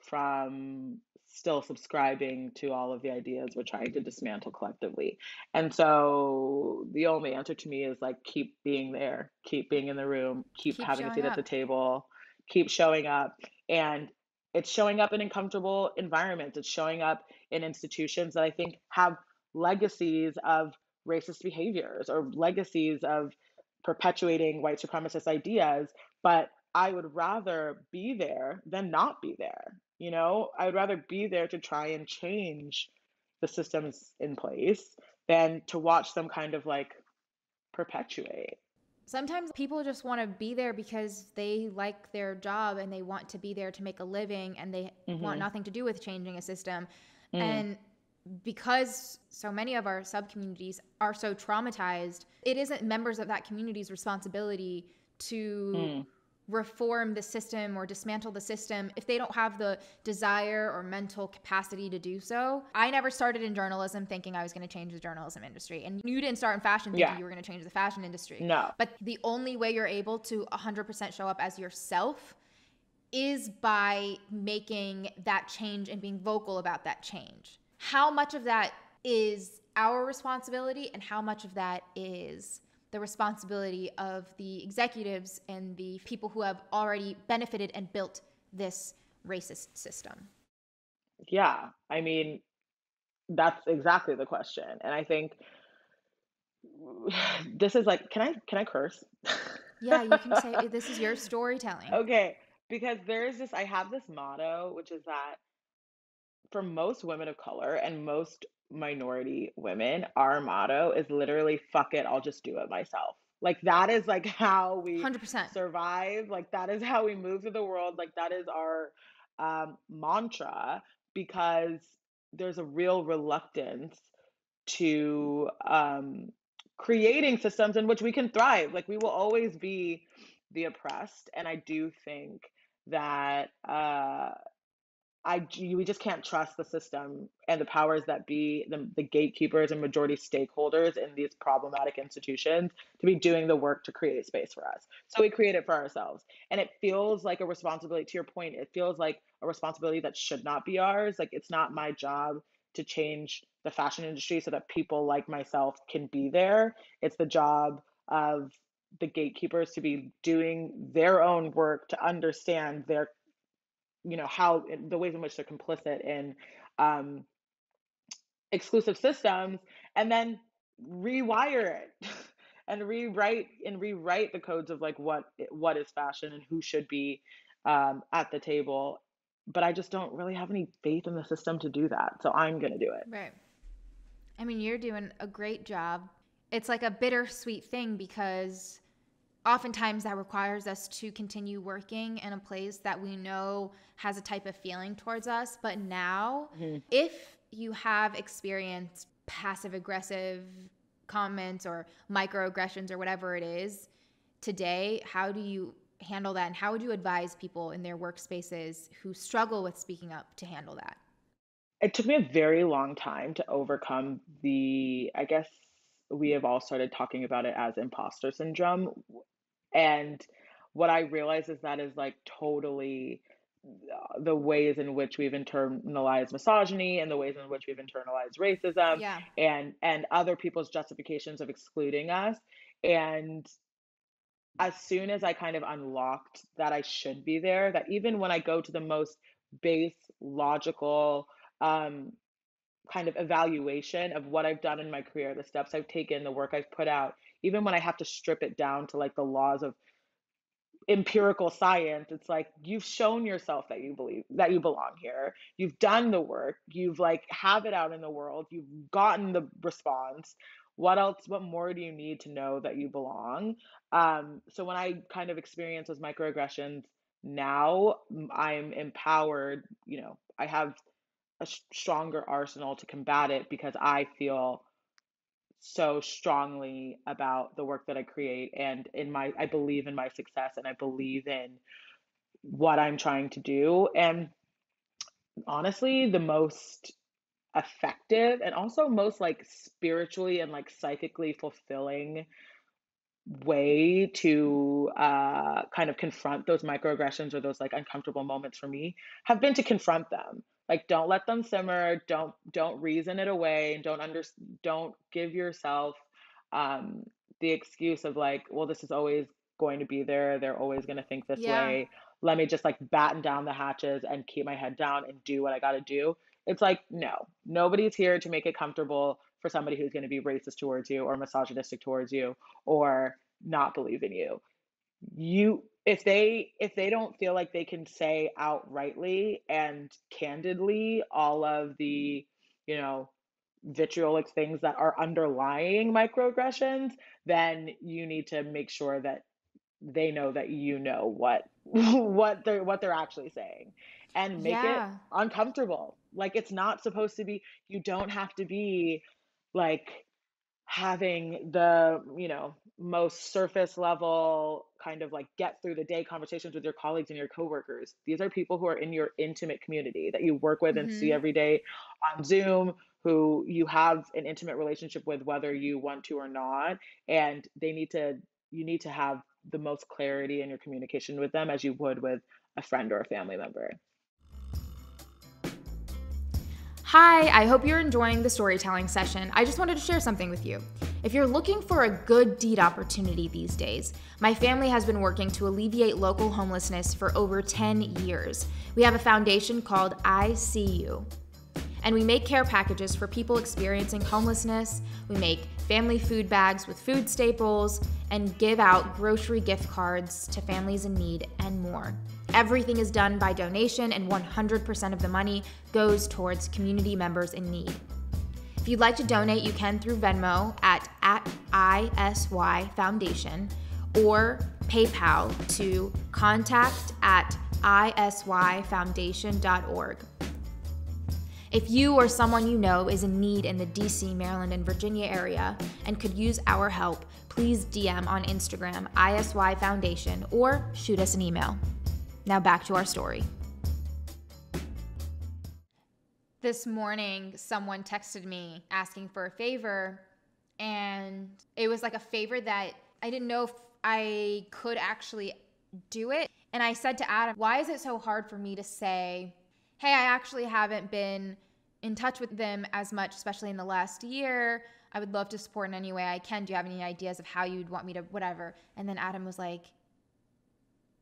from still subscribing to all of the ideas we're trying to dismantle collectively. And so the only answer to me is like keep being there, keep being in the room, keep Keep having a showing seat at the up. table, keep showing up. And it's showing up in uncomfortable environments. It's showing up in institutions that I think have legacies of racist behaviors or legacies of perpetuating white supremacist ideas. But I would rather be there than not be there. I would rather be there to try and change the systems in place than to watch them kind of like perpetuate. Sometimes people just want to be there because they like their job and they want to be there to make a living and they want Mm-hmm. nothing to do with changing a system. Mm, And because so many of our sub communities are so traumatized, it isn't members of that community's responsibility to mm, reform the system or dismantle the system if they don't have the desire or mental capacity to do so. I never started in journalism thinking I was going to change the journalism industry. And you didn't start in fashion thinking yeah, you were going to change the fashion industry. no, But the only way you're able to 100% show up as yourself is by making that change and being vocal about that change. How much of that is our responsibility and how much of that is the responsibility of the executives and the people who have already benefited and built this racist system? yeah. I mean, that's exactly the question. And I think this is like, can I curse? Yeah, you can say this is your storytelling. Okay, because I have this motto, which is that for most women of color and most minority women, our motto is literally fuck it, I'll just do it myself. Like that is like how we 100%. survive. Like that is how we move through the world. Like that is our mantra because there's a real reluctance to creating systems in which we can thrive. Like we will always be the oppressed. And I do think that we just can't trust the system and the powers that be, the gatekeepers and majority stakeholders in these problematic institutions to be doing the work to create space for us. So we create it for ourselves. And it feels like a responsibility, to your point, it feels like a responsibility that should not be ours. Like it's not my job to change the fashion industry so that people like myself can be there. It's the job of the gatekeepers to be doing their own work to understand their how the ways in which they're complicit in um, exclusive systems and then rewire it and rewrite the codes of like what is fashion and who should be at the table, but I just don't really have any faith in the system to do that, so I'm going to do it. Right. I mean, you're doing a great job. It's like a bittersweet thing because oftentimes that requires us to continue working in a place that we know has a type of feeling towards us. But now, Mhm. if you have experienced passive aggressive comments or microaggressions or whatever it is today, how do you handle that? And how would you advise people in their workspaces who struggle with speaking up to handle that? it took me a very long time to overcome I guess we have all started talking about it as imposter syndrome. And what I realize is that is like totally the ways in which we've internalized misogyny and the ways in which we've internalized racism Yeah. and other people's justifications of excluding us. And as soon as I kind of unlocked that I should be there, that even when I go to the most base logical um, kind of evaluation of what I've done in my career, the steps I've taken, the work I've put out, even when I have to strip it down to like the laws of empirical science, it's like you've shown yourself that you believe that you belong here. You've done the work, you've like have it out in the world, you've gotten the response. What else, what more do you need to know that you belong? So when I kind of experience those microaggressions now, I'm empowered, I have a stronger arsenal to combat it because I feel so strongly about the work that I create and I believe in my success and I believe in what I'm trying to do. And honestly, the most effective and also most like spiritually and like psychically fulfilling way to kind of confront those microaggressions or those like uncomfortable moments for me have been to confront them. Like, don't let them simmer. Don't reason it away. Don't give yourself um, the excuse of like, well, this is always going to be there. They're always going to think this Yeah. way. Let me just like batten down the hatches and keep my head down and do what I got to do. It's like, no, nobody's here to make it comfortable for somebody who's going to be racist towards you or misogynistic towards you or not believe in you. If they don't feel like they can say outrightly and candidly all of the, you know, vitriolic things that are underlying microaggressions, then you need to make sure that they know that you know what what they're actually saying and make it Yeah. uncomfortable. Like it's not supposed to be, you don't have to be like having the, most surface level kind of like get through the day conversations with your colleagues and your coworkers. These are people who are in your intimate community that you work with and see Mm-hmm. every day on Zoom, who you have an intimate relationship with whether you want to or not, and you need to have the most clarity in your communication with them as you would with a friend or a family member. Hi, I hope you're enjoying the storytelling session. I just wanted to share something with you. If you're looking for a good deed opportunity these days, my family has been working to alleviate local homelessness for over 10 years. We have a foundation called I See You, and we make care packages for people experiencing homelessness. We make family food bags with food staples and give out grocery gift cards to families in need and more. Everything is done by donation, and 100% of the money goes towards community members in need. If you'd like to donate, you can through Venmo at ISY Foundation or PayPal to contact@isyfoundation.org. If you or someone you know is in need in the DC, Maryland, and Virginia area and could use our help, please DM on Instagram ISY Foundation or shoot us an email. Now back to our story. This morning, someone texted me asking for a favor, and it was like a favor that I didn't know if I could actually do it. And I said to Adam, why is it so hard for me to say, hey, I actually haven't been in touch with them as much, especially in the last year. I would love to support in any way I can. Do you have any ideas of how you'd want me to whatever? And then Adam was like,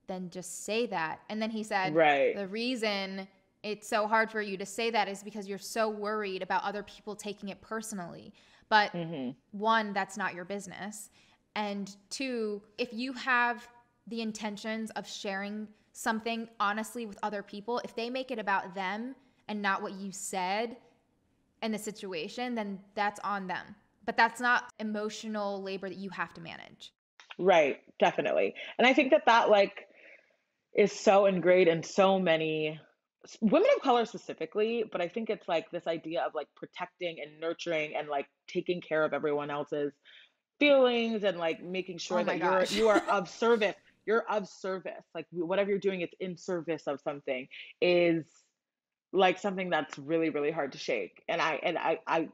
then just say that. And then he said, Right. the reason it's so hard for you to say that is because you're so worried about other people taking it personally. But one, that's not your business. And two, if you have the intentions of sharing something honestly with other people, if they make it about them and not what you said in the situation, then that's on them. But that's not emotional labor that you have to manage. Right, definitely. And I think that like is so ingrained in so many women of color specifically, but I think it's like this idea of like protecting and nurturing and like taking care of everyone else's feelings and like making Oh sure my that gosh. you are of service. You're of service. Like whatever you're doing, it's in service of something is like something that's really, really hard to shake. And I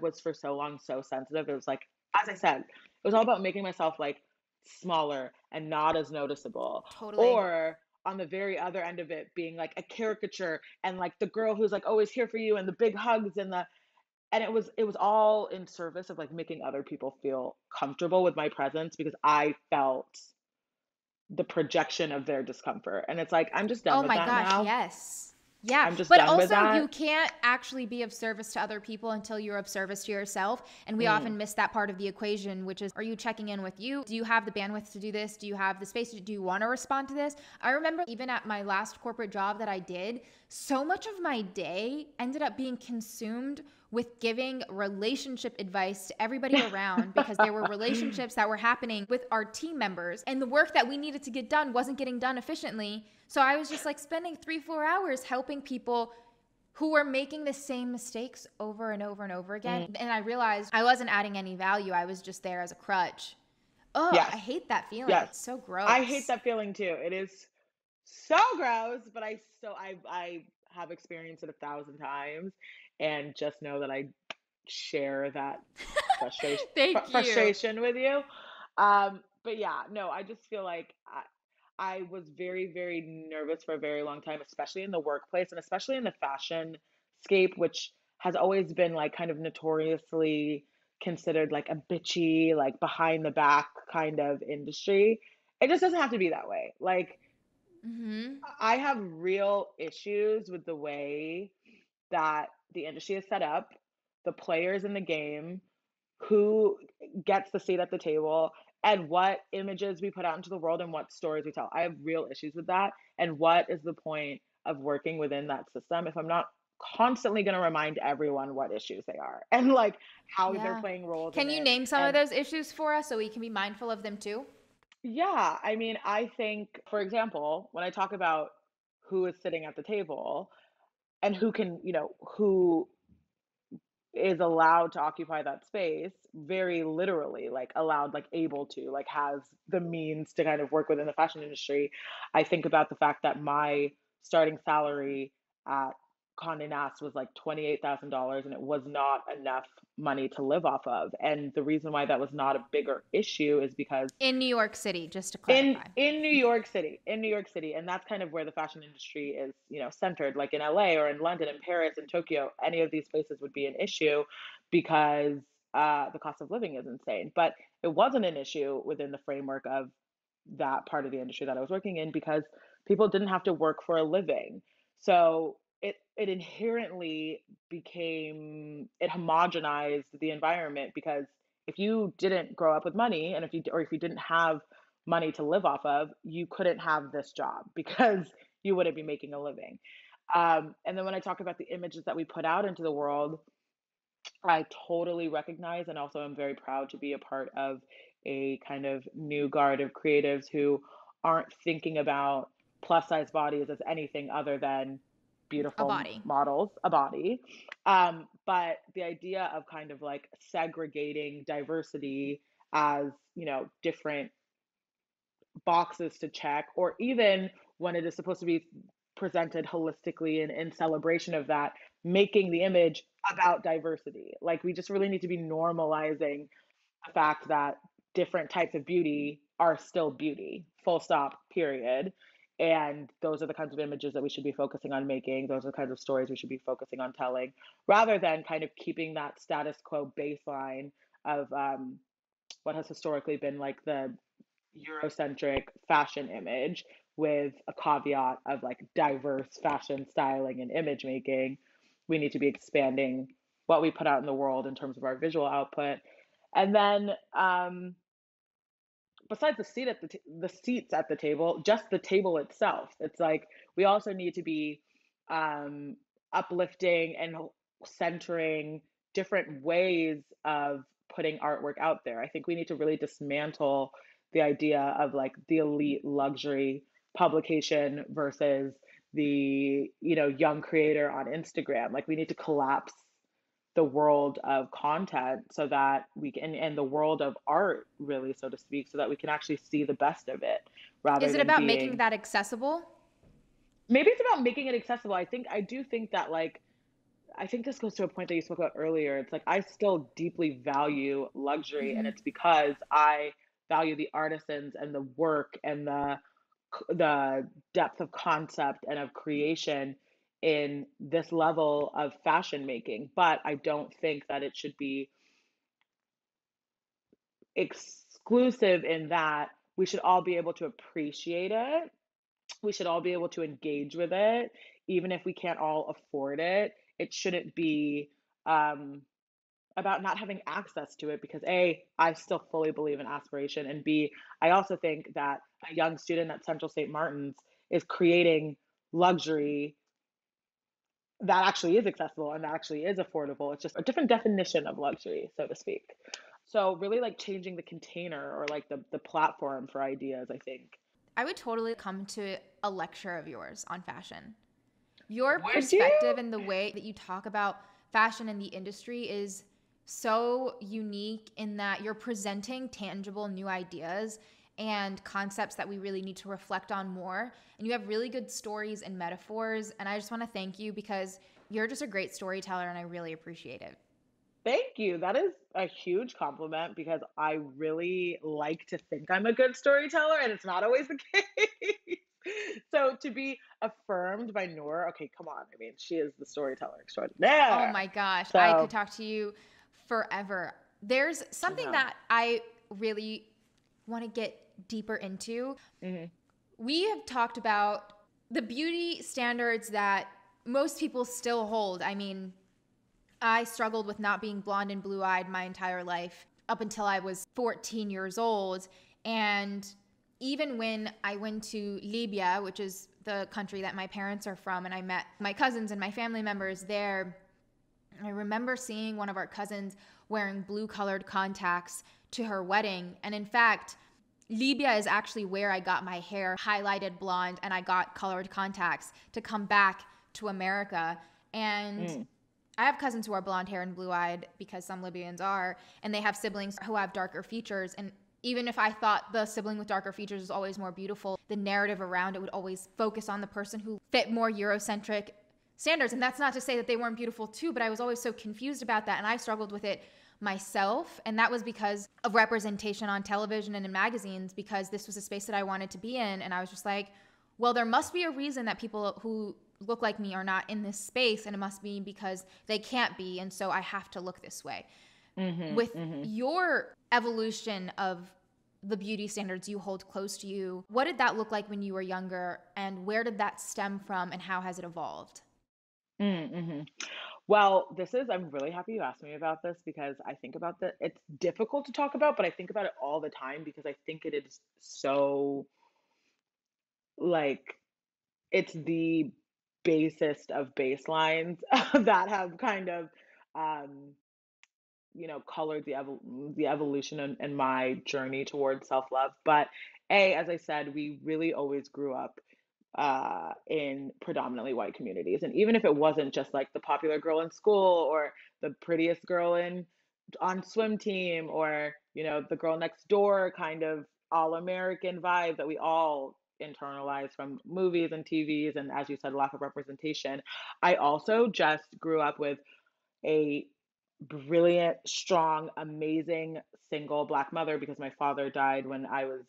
was for so long so sensitive. It was like, as I said, it was all about making myself like smaller and not as noticeable. Totally. Or on the very other end of it being like a caricature and like the girl who's like always here for you and the big hugs and the and it was all in service of like making other people feel comfortable with my presence because I felt the projection of their discomfort. And it's like, I'm just done Oh with my that gosh, now. yes. Yeah, I'm just but done with also you that. can't actually be of service to other people until you're of service to yourself. And we Mm, often miss that part of the equation, which is, are you checking in with you? Do you have the bandwidth to do this? Do you have the space? Do you want to respond to this? I remember even at my last corporate job that I did, so much of my day ended up being consumed with giving relationship advice to everybody around because there were relationships that were happening with our team members and the work that we needed to get done wasn't getting done efficiently. So I was just like spending 3-4 hours helping people who were making the same mistakes over and over and over again. mm, And I realized I wasn't adding any value. I was just there as a crutch. Oh, yes. I hate that feeling. Yes. It's so I hate gross. that feeling too. It is so gross, but I have experienced it 1,000 times and just know that I share that Thank you. frustration with you. But yeah, no, I just feel like I was very, very nervous for a very long time, especially in the workplace and especially in the fashion scape, which has always been like kind of notoriously considered like a bitchy, like behind the back kind of industry. It just doesn't have to be that way. Like, Hmm. I have real issues with the way that the industry is set up, the players in the game, who gets the seat at the table, and what images we put out into the world and what stories we tell. I have real issues with that. And what is the point of working within that system if I'm not constantly going to remind everyone what issues they are and like how they're Yeah. playing roles in Can you it? name some of And those issues for us so we can be mindful of them too? yeah, I mean, I think, for example, when I talk about who is sitting at the table and who can, who is allowed to occupy that space very literally, like allowed, like able to, like has the means to kind of work within the fashion industry. I think about the fact that my starting salary at Condé Nast was like $28,000 and it was not enough money to live off of. And the reason why that was not a bigger issue is because In New York City, just to in clarify. in New York City, in New York City, and that's kind of where the fashion industry is, centered. Like in LA or in London and Paris and Tokyo, any of these places would be an issue because the cost of living is insane. But it wasn't an issue within the framework of that part of the industry that I was working in because people didn't have to work for a living. So it inherently it homogenized the environment because if you didn't grow up with money and if you didn't have money to live off of, you couldn't have this job because you wouldn't be making a living. And then when I talk about the images that we put out into the world, I totally recognize and also am very proud to be a part of a kind of new guard of creatives who aren't thinking about plus size bodies as anything other than A beautiful body. models, a body. But the idea of kind of like segregating diversity as, different boxes to check, or even when it is supposed to be presented holistically and in celebration of that, making the image about diversity. Like, we just really need to be normalizing the fact that different types of beauty are still beauty, full stop, period. And those are the kinds of images that we should be focusing on making. Those are the kinds of stories we should be focusing on telling, rather than kind of keeping that status quo baseline of what has historically been like the Eurocentric fashion image with a caveat of like diverse fashion styling and image making. We need to be expanding what we put out in the world in terms of our visual output. And then, besides the seats at the table, just the table itself, it's like we also need to be um, uplifting and centering different ways of putting artwork out there. I think we need to really dismantle the idea of like the elite luxury publication versus the young creator on Instagram. Like, we need to collapse the world of content so that we can, and the world of art, really, so to speak, so that we can actually see the best of it rather Is it than about making being. that accessible? maybe it's about making it accessible. I do think that like I think this goes to a point that you spoke about earlier. It's like I still deeply value luxury, and Hmm. it's because I value the artisans and the work and the depth of concept and of creation in this level of fashion making. But I don't think that it should be exclusive in that we should all be able to appreciate it. We should all be able to engage with it, even if we can't all afford it. It shouldn't be um, about not having access to it because A, I still fully believe in aspiration, and B, I also think that a young student at Central St. Martin's is creating luxury that actually is accessible and that actually is affordable. It's just a different definition of luxury, so to speak. So really like changing the container or like the platform for ideas, I think. I would totally come to a lecture of yours on fashion. Your Would you? perspective and the way that you talk about fashion in the industry is so unique in that you're presenting tangible new ideas and concepts that we really need to reflect on more. And you have really good stories and metaphors. And I just want to thank you because you're just a great storyteller and I really appreciate it. Thank you. That is a huge compliment because I really like to think I'm a good storyteller and it's not always the case. So to be affirmed by Noor, okay, come on. I mean, she is the storyteller Oh extraordinaire. my gosh, I could So, talk to you forever. There's I something know. that I really want to get deeper into. Hmm. We have talked about the beauty standards that most people still hold. I mean, I struggled with not being blonde and blue eyed my entire life up until I was 14 years old. And even when I went to Libya, which is the country that my parents are from, and I met my cousins and my family members there, I remember seeing one of our cousins wearing blue colored contacts to her wedding. And in fact, Libya is actually where I got my hair highlighted blonde and I got colored contacts to come back to America. And Mm. I have cousins who are blonde hair and blue eyed because some Libyans are, and they have siblings who have darker features. And even if I thought the sibling with darker features was always more beautiful, the narrative around it would always focus on the person who fit more Eurocentric standards. And that's not to say that they weren't beautiful too, but I was always so confused about that. And I struggled with it myself. And that was because of representation on television and in magazines, because this was a space that I wanted to be in. And I was just like, well, there must be a reason that people who look like me are not in this space, and it must be because they can't be. And so I have to look this way. Hmm. With Hmm. your evolution of the beauty standards you hold close to you, what did that look like when you were younger? And where did that stem from? And how has it evolved? Mm-hmm. Well, I'm really happy you asked me about this because I think about that. It's difficult to talk about, but I think about it all the time because I think it is so like it's the basest of baselines that have kind of um, colored the evolution and my journey towards self-love. But as I said, we really always grew up in predominantly white communities. And even if it wasn't just like the popular girl in school or the prettiest girl in on swim team or, the girl next door kind of all American vibe that we all internalize from movies and TVs and as you said, lack of representation. I also just grew up with a brilliant, strong, amazing single black mother because my father died when I was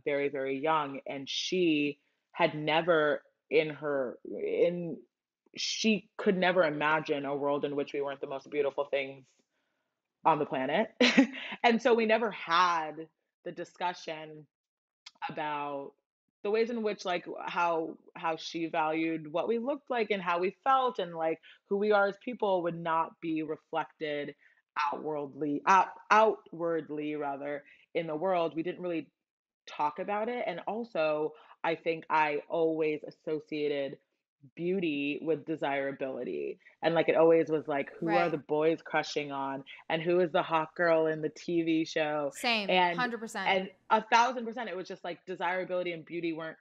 very, very young, and she had never in she could never imagine a world in which we weren't the most beautiful things on the planet. And so we never had the discussion about the ways in which like how she valued what we looked like and how we felt and like who we are as people would not be reflected outwardly rather in the world. We didn't really talk about it, and also I think I always associated beauty with desirability, and like it always was like who are the Right. boys crushing on and who is the hot girl in the TV show. Same, and 100%. and 1,000% it was just like desirability and beauty weren't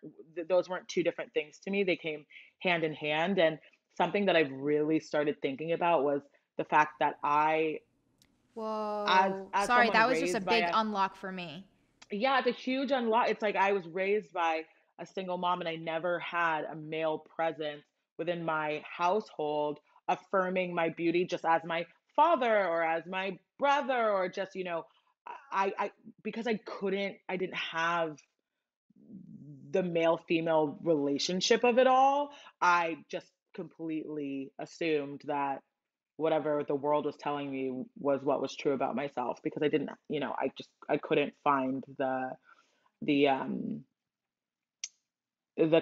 those weren't two different things to me. They came hand in hand. And something that I've really started thinking about was the fact that I Whoa. as Sorry, someone that was just a raised by big a unlock for me. yeah, it's a huge unlock. It's like I was raised by a single mom and I never had a male presence within my household affirming my beauty just as my father or as my brother or just, I because I didn't have the male female relationship of it all. I just completely assumed that whatever the world was telling me was what was true about myself because I didn't, I couldn't find the the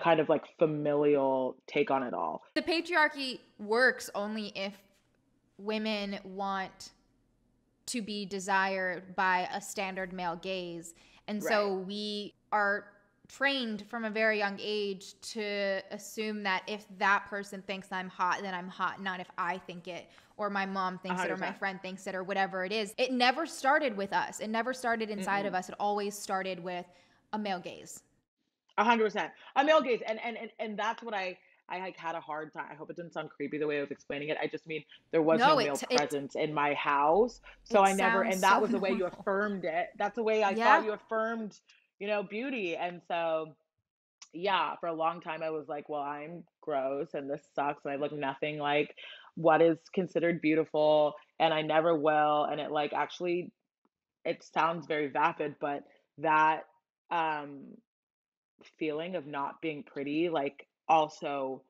kind of like familial take on it all. The patriarchy works only if women want to be desired by a standard male gaze. And so Right. we are trained from a very young age to assume that if that person thinks I'm hot, then I'm hot, not if I think it, or my mom thinks it, or my 100%. friend thinks it, or whatever it is. It never started with us. It never started inside of Mm-mm. us. It always started with a male gaze. 100%. A male gaze, and that's what I like had a hard time. I hope it didn't sound creepy the way I was explaining it. I just mean there was no No, male presence in my house, so it I never, sounds and so that was the way you normal. affirmed it. That's the way I thought Yeah. you affirmed, beauty. And so, yeah, for a long time I was like, well, I'm gross and this sucks and I look nothing like what is considered beautiful and I never will. And it like actually it sounds very vapid, but that um feeling of not being pretty, like, also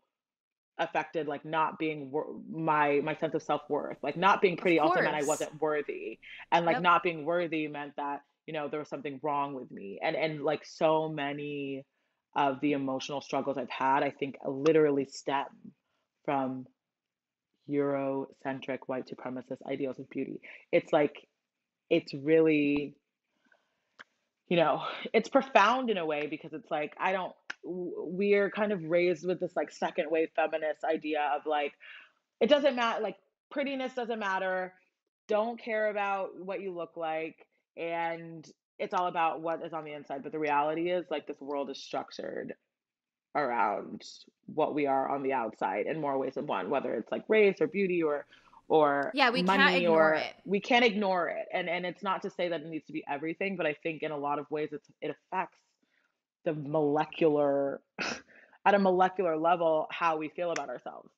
affected, like, not being my sense of self-worth. Like, not being Of pretty also meant I course. wasn't worthy, and, like, Yep. not being worthy meant that, there was something wrong with me, and, like, so many of the emotional struggles I've had, I think, literally stem from Eurocentric white supremacist ideals of beauty. It's like it's really you know, it's profound in a way because it's like I don't we're kind of raised with this like second wave feminist idea of like it doesn't matter like prettiness doesn't matter, don't care about what you look like and it's all about what is on the inside. But the reality is like this world is structured around what we are on the outside in more ways than one, whether it's like race or beauty or Yeah, we can't money ignore or it. we can't ignore it. And it's not to say that it needs to be everything, but I think in a lot of ways it affects the molecular at a molecular level how we feel about ourselves.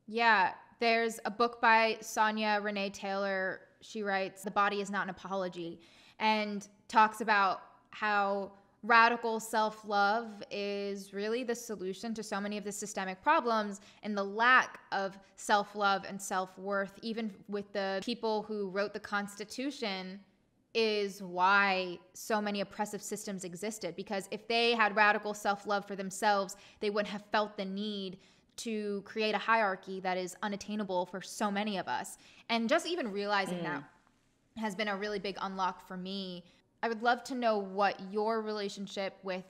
Yeah, there's a book by Sonia Renee Taylor. She writes The Body is Not an Apology and talks about how radical self-love is really the solution to so many of the systemic problems and the lack of self-love and self-worth even with the people who wrote the Constitution is why so many oppressive systems existed. Because if they had radical self-love for themselves, they wouldn't have felt the need to create a hierarchy that is unattainable for so many of us. And just even realizing that Mm. has been a really big unlock for me. I would love to know what your relationship with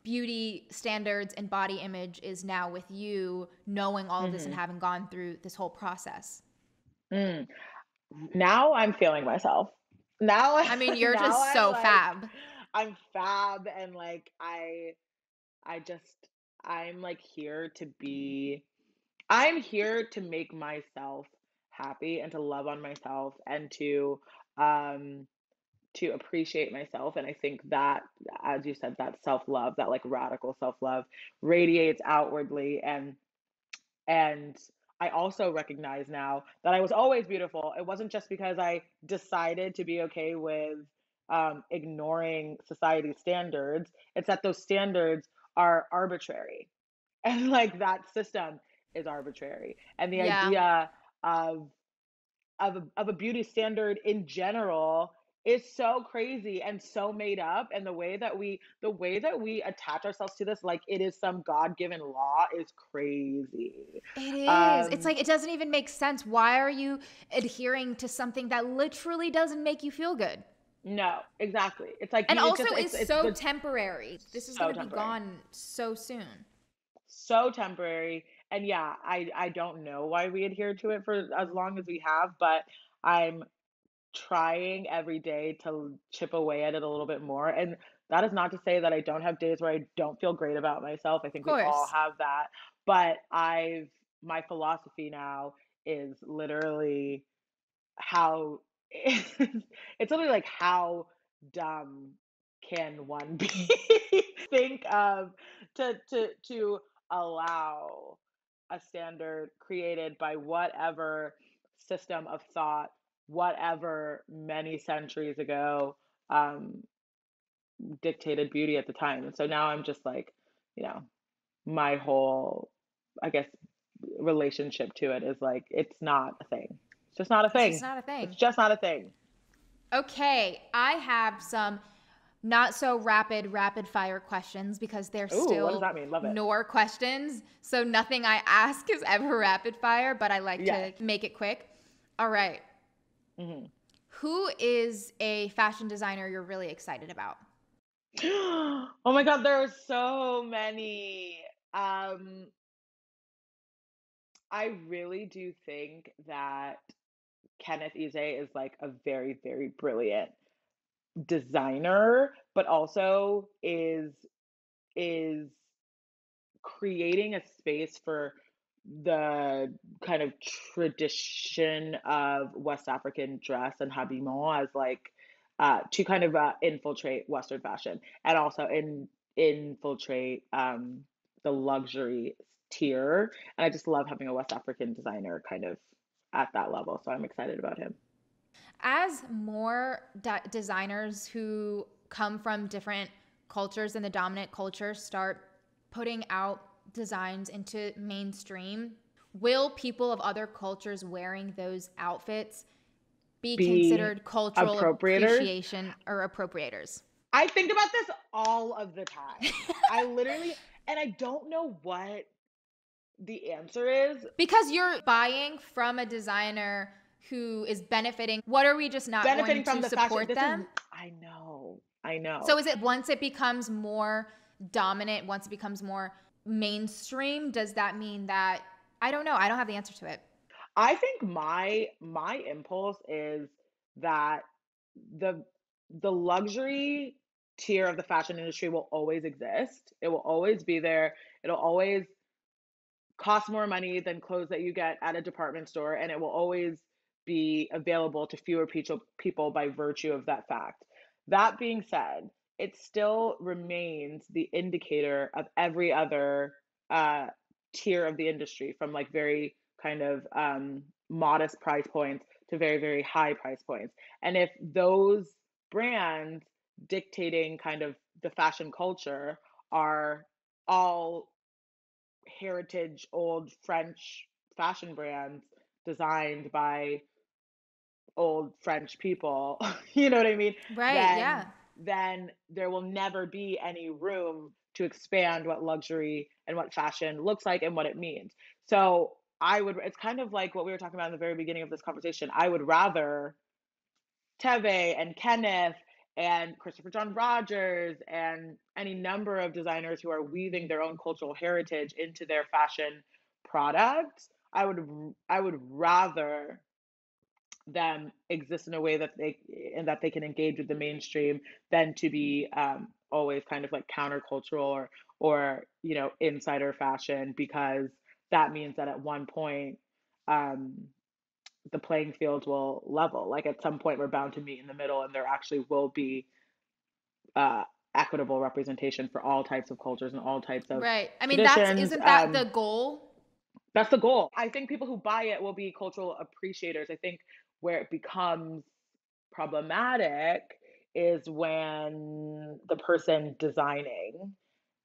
beauty standards and body image is now with you, knowing all of this and Hmm. having gone through this whole process. Mm. Now I'm feeling myself. Now I mean, you're now just I'm so like fab. I'm fab and like I just I'm like here to be I'm here to make myself happy and to love on myself and um to appreciate myself. And I think that, as you said, that self-love, that like radical self-love radiates outwardly. And I also recognize now that I was always beautiful. It wasn't just because I decided to be okay with ignoring society's standards. It's that those standards are arbitrary and like that system is arbitrary. And the Yeah. idea of of a beauty standard in general is so crazy and so made up, and the way that we attach ourselves to this like it is some god-given law is crazy. It is. It's um like it doesn't even make sense. Why are you adhering to something that literally doesn't make you feel good? no, exactly, it's like And you also because is it's so the temporary. This is going so to be temporary, gone so soon. so temporary. And yeah, I don't know why we adhere to it for as long as we have, but I'm trying every day to chip away at it a little bit more. And that is not to say that I don't have days where I don't feel great about myself. I Of think we all course. have that. But my philosophy now is literally how it's literally like how dumb can one be? Think of to allow a standard created by whatever system of thought, whatever many centuries ago, um, dictated beauty at the time. And so now I'm just like, you know, my whole, I guess, relationship to it is like, it's not a thing. It's just not a It's just thing. not a It's thing. just not a thing. Okay, I have some not so rapid fire questions because they're Ooh, what does still that mean? Love it. NOR questions. So nothing I ask is ever rapid fire, but I like Yes. to make it quick. All right. Hmm. Who is a fashion designer you're really excited about? Oh my God, there are so many. Um, I really do think that Kenneth Eze is like a very, very brilliant designer, but also is creating a space for the kind of tradition of West African dress and habillement as like to kind of infiltrate Western fashion and also infiltrate the luxury tier. And I just love having a West African designer kind of at that level. So I'm excited about him. As more designers who come from different cultures and the dominant culture start putting out designs into mainstream, will people of other cultures wearing those outfits be Be considered cultural appropriators. appreciation or appropriators? I think about this all of the time. I literally, and I don't know what the answer is. Because you're buying from a designer who is benefiting. What are we just not going Benefiting from to the fashion. support This is, them? I So know. is it once it becomes more dominant, once it becomes more mainstream, does that mean that I don't know, I don't have the answer to it. I think my impulse is that the the luxury tier of the fashion industry will always exist. It will always be there. It'll always cost more money than clothes that you get at a department store, and it will always be available to fewer people by virtue of that fact. That being said, it still remains the indicator of every other uh, tier of the industry, from like very kind of modest price points to very, very high price points. And if those brands dictating kind of the fashion culture are all heritage old French fashion brands designed by old French people, you know what I mean? Right, Then yeah. then there will never be any room to expand what luxury and what fashion looks like and what it means. So it's kind of like what we were talking about in the very beginning of this conversation. I would rather Teve and Kenneth and Christopher John Rogers and any number of designers who are weaving their own cultural heritage into their fashion products. I would rather them exist in a way that they can engage with the mainstream than to be always kind of like countercultural or insider fashion, because that means that at one point um, the playing field will level. Like at some point, we're bound to meet in the middle, and there actually will be uh, equitable representation for all types of cultures and all types of Right. I mean, that's traditions. isn't that the goal? That's the goal. I think people who buy it will be cultural appreciators. I think where it becomes problematic is when the person designing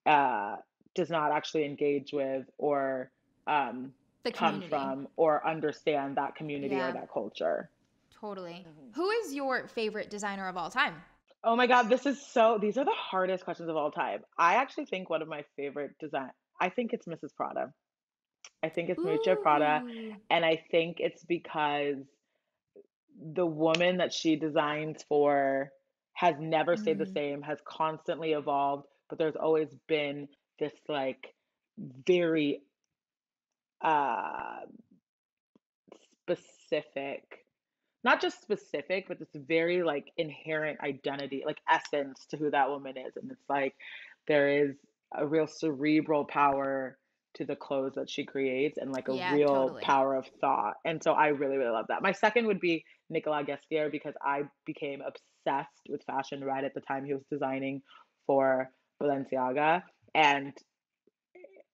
uh, does not actually engage with or um, The come community. from or understand that community or Yeah, that culture. totally. Who is your favorite designer of all time? Oh my God, these are the hardest questions of all time. I actually think one of my favorite I think it's Mrs. Prada. I think it's Miuccia Prada, Ooh. and I think it's because the woman that she designs for has never stayed the Mm. same, has constantly evolved, but there's always been this like very uh specific, not just specific, but this very like inherent identity, like essence to who that woman is. And it's like there is a real cerebral power to the clothes that she creates and like a Yeah, real totally. power of thought. And so I really, really love that. My second would be Nicolas Guesquier because I became obsessed with fashion right at the time he was designing for Balenciaga. And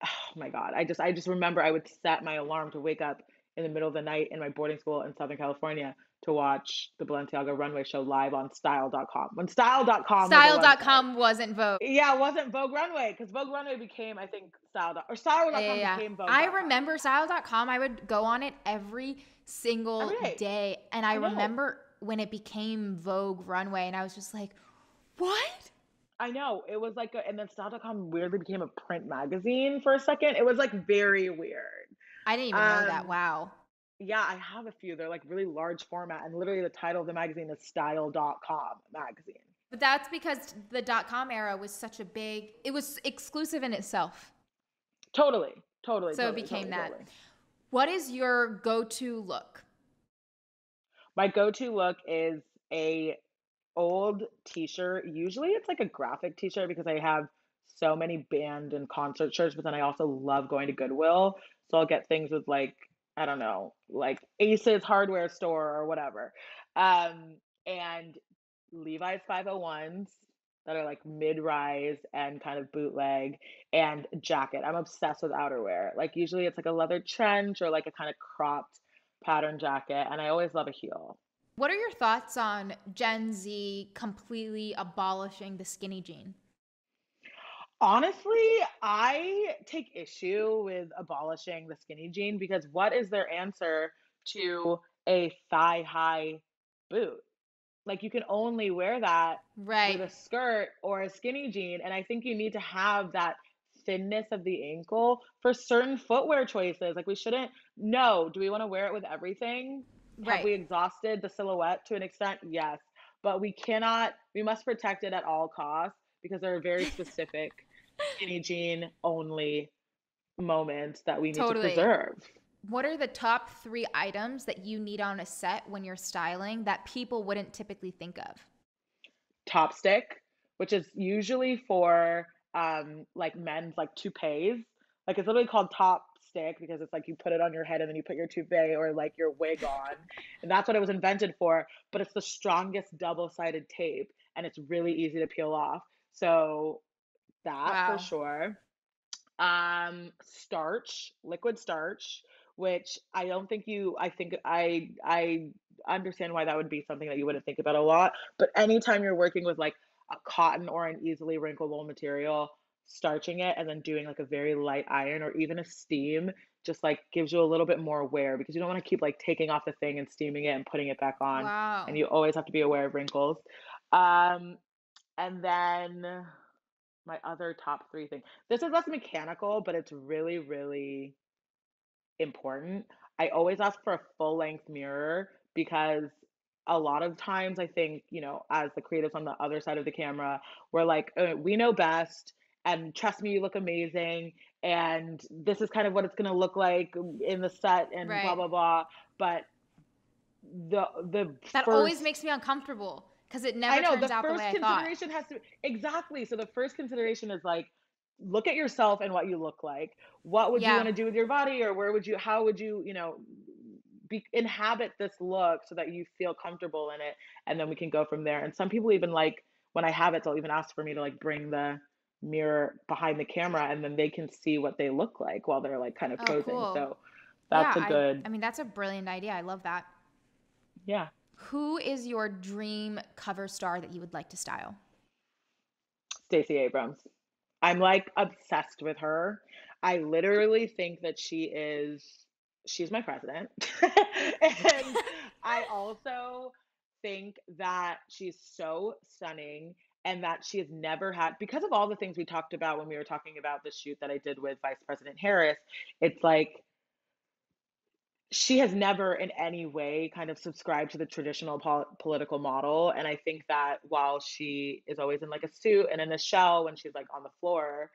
oh my God, I just remember I would set my alarm to wake up in the middle of the night in my boarding school in Southern California to watch the Balenciaga runway show live on style.com. When style.com was a website. Style.com wasn't Vogue. Yeah, it wasn't Vogue Runway because Vogue Runway became, I think, style. Or style.com Yeah. became I Vogue.com. remember style.com. I would go on it every single Every day. day. And I I know. remember when it became Vogue Runway, and I was just like, what? I know. It was like, and then style.com weirdly became a print magazine for a second. It was like very weird. I didn't even know that. Um, Wow. yeah, I have a few. They're like really large format, and literally the title of the magazine is style.com magazine. But that's because the .com era was such a big, it was exclusive in itself. Totally. So it became that. What is your go-to look? My go-to look is a old t-shirt. Usually it's like a graphic t-shirt because I have so many band and concert shirts, but then I also love going to Goodwill. So I'll get things with like, I don't know, like Aces hardware store or whatever. And Levi's 501s that are like mid-rise and kind of bootleg and jacket. I'm obsessed with outerwear. Like usually it's like a leather trench or like a kind of cropped pattern jacket, and I always love a heel. What are your thoughts on Gen Z completely abolishing the skinny jean? Honestly, I take issue with abolishing the skinny jean because what is their answer to a thigh-high boot? Like you can only wear that with Right. a skirt or a skinny jean, and I think you need to have that thinness of the ankle for certain footwear choices. Like we shouldn't, no, do we want to wear it with everything? Have Right. we exhausted the silhouette to an extent? Yes. But we must protect it at all costs because there are very specific skinny jean only moments that we need to Totally. preserve. What are the top 3 items that you need on a set when you're styling that people wouldn't typically think of? Top stick, which is usually for like men's like toupees. Like it's literally called top stick because it's like you put it on your head and then you put your toupee or like your wig on. And that's what it was invented for, but it's the strongest double-sided tape and it's really easy to peel off. So that for Wow. sure. Starch, liquid starch, which I don't think you, I think I understand why that would be something that you wouldn't think about a lot. But anytime you're working with like a cotton or an easily wrinkleable material, starching it and then doing like a very light iron or even a steam just like gives you a little bit more wear because you don't want to keep like taking off the thing and steaming it and putting it back on. And Wow. you always have to be aware of wrinkles. Um, and then my other top three things. This is less mechanical, but it's really, really important. I always ask for a full length mirror because a lot of times I think, as the creatives on the other side of the camera, we're like, we know best. And trust me, you look amazing. And this is kind of what it's going to look like in the set and blah, Right. blah, blah. But the That always first makes me uncomfortable because it I never know turns the out the way first I thought. consideration has to exactly. So the first consideration is like, look at yourself and what you look like. What would you Yeah. want to do with your body, or how would you, inhabit this look so that you feel comfortable in it, and then we can go from there. And some people even like when I have it, they'll even ask for me to like bring the mirror behind the camera, and then they can see what they look like while they're like kind of Oh, posing. cool. So Yeah. that's a I, good, I mean, that's a brilliant idea. I love that. yeah. Who is your dream cover star that you would like to style? Stacey Abrams. I'm like obsessed with her. I literally think that she's my president. And I also think that she's so stunning and that she has never had, because of all the things we talked about when we were talking about the shoot that I did with Vice President Harris, it's like she has never in any way kind of subscribed to the traditional political model. And I think that while she is always in like a suit and in a shell when she's like on the floor,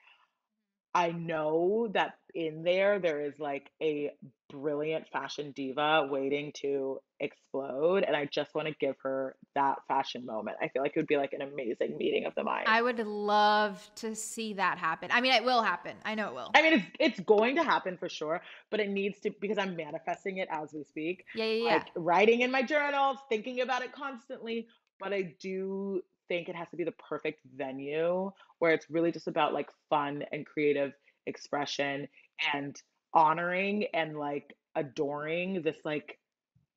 I know that in there is like a brilliant fashion diva waiting to explode, and I just want to give her that fashion moment. I feel like it would be like an amazing meeting of the minds. I would love to see that happen. I mean, it will happen. I know it will. I mean, it's going to happen for sure, but it needs to, because I'm manifesting it as we speak, Yeah, yeah, yeah. like writing in my journals, thinking about it constantly. But I do think it has to be the perfect venue where it's really just about like fun and creative expression and honoring and like adoring this like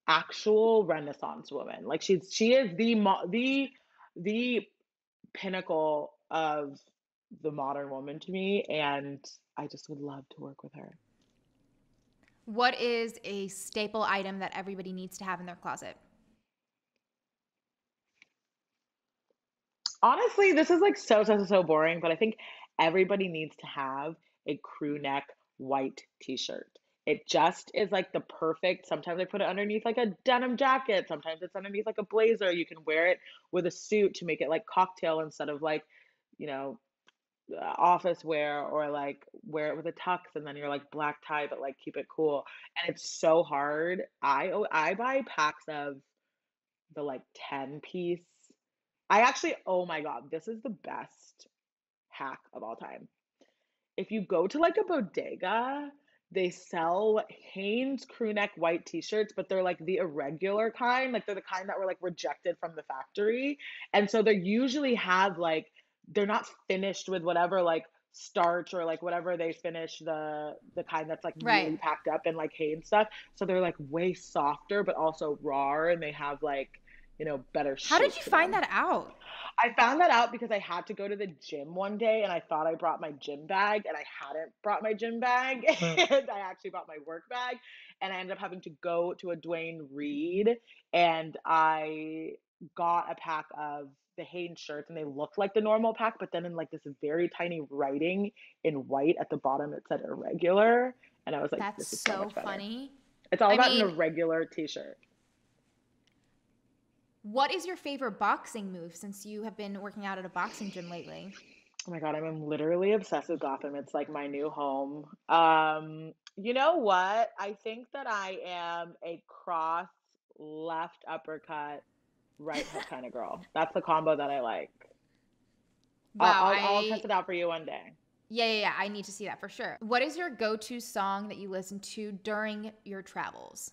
actual Renaissance woman. Like she is the pinnacle of the modern woman to me, and I just would love to work with her. What is a staple item that everybody needs to have in their closet? Honestly, this is like so boring, but I think everybody needs to have a crew neck white t-shirt. It just is like the perfect. Sometimes I put it underneath like a denim jacket. Sometimes it's underneath like a blazer. You can wear it with a suit to make it like cocktail instead of like, you know, office wear, or like wear it with a tux and then you're like black tie but like keep it cool. And it's so hard. I buy packs of the like 10 piece. I actually, oh my God, this is the best hack of all time. If you go to like a bodega, they sell Hanes crew neck white t-shirts, but they're like the irregular kind. Like they're the kind that were like rejected from the factory. And so they usually have like, they're not finished with whatever like starch or like whatever they finish the kind that's like Right. really packed up in like Hanes stuff. So they're like way softer, but also raw, and they have like, better How did shape you to find them. that out? I found that out because I had to go to the gym one day and I thought I brought my gym bag and I hadn't brought my gym bag and I actually brought my work bag, and I ended up having to go to a Dwayne Reed, and I got a pack of the Hanes shirts, and they looked like the normal pack, but then in like this very tiny writing in white at the bottom it said irregular, and I was like, That's this is so so much better. funny. It's all I about an mean, irregular t-shirt. what is your favorite boxing move since you have been working out at a boxing gym lately? Oh my God, I'm literally obsessed with Gotham. It's like my new home. You know what? I think that I am a cross left uppercut, right hook kind of girl. That's the combo that I like. I'll, Wow, I'll I'll test I it out for you one day. yeah, yeah, yeah, I need to see that for sure. What is your go-to song that you listen to during your travels?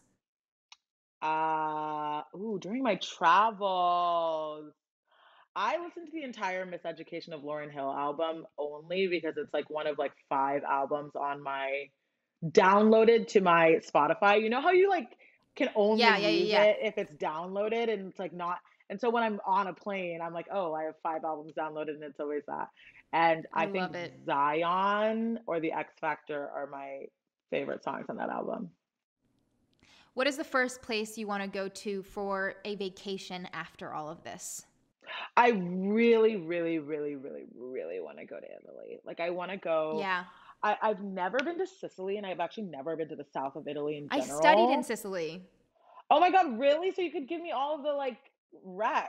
During my travels, I listened to the entire Miseducation of Lauryn Hill album only because it's like one of like five albums on my downloaded to my Spotify. You know how you like can only Yeah, yeah, yeah, use yeah. it if it's downloaded and it's like not. And so when I'm on a plane, I'm like, oh, I have five albums downloaded, and it's always that. And I I think love it. Zion or The X Factor are my favorite songs on that album. What is the first place you want to go to for a vacation after all of this? I really, really, really, really, really want to go to Italy. Like I want to go. Yeah. I've never been to Sicily, and I've actually never been to the south of Italy in I studied in general. Sicily. Oh my God, really? So you could give me all of the like recs.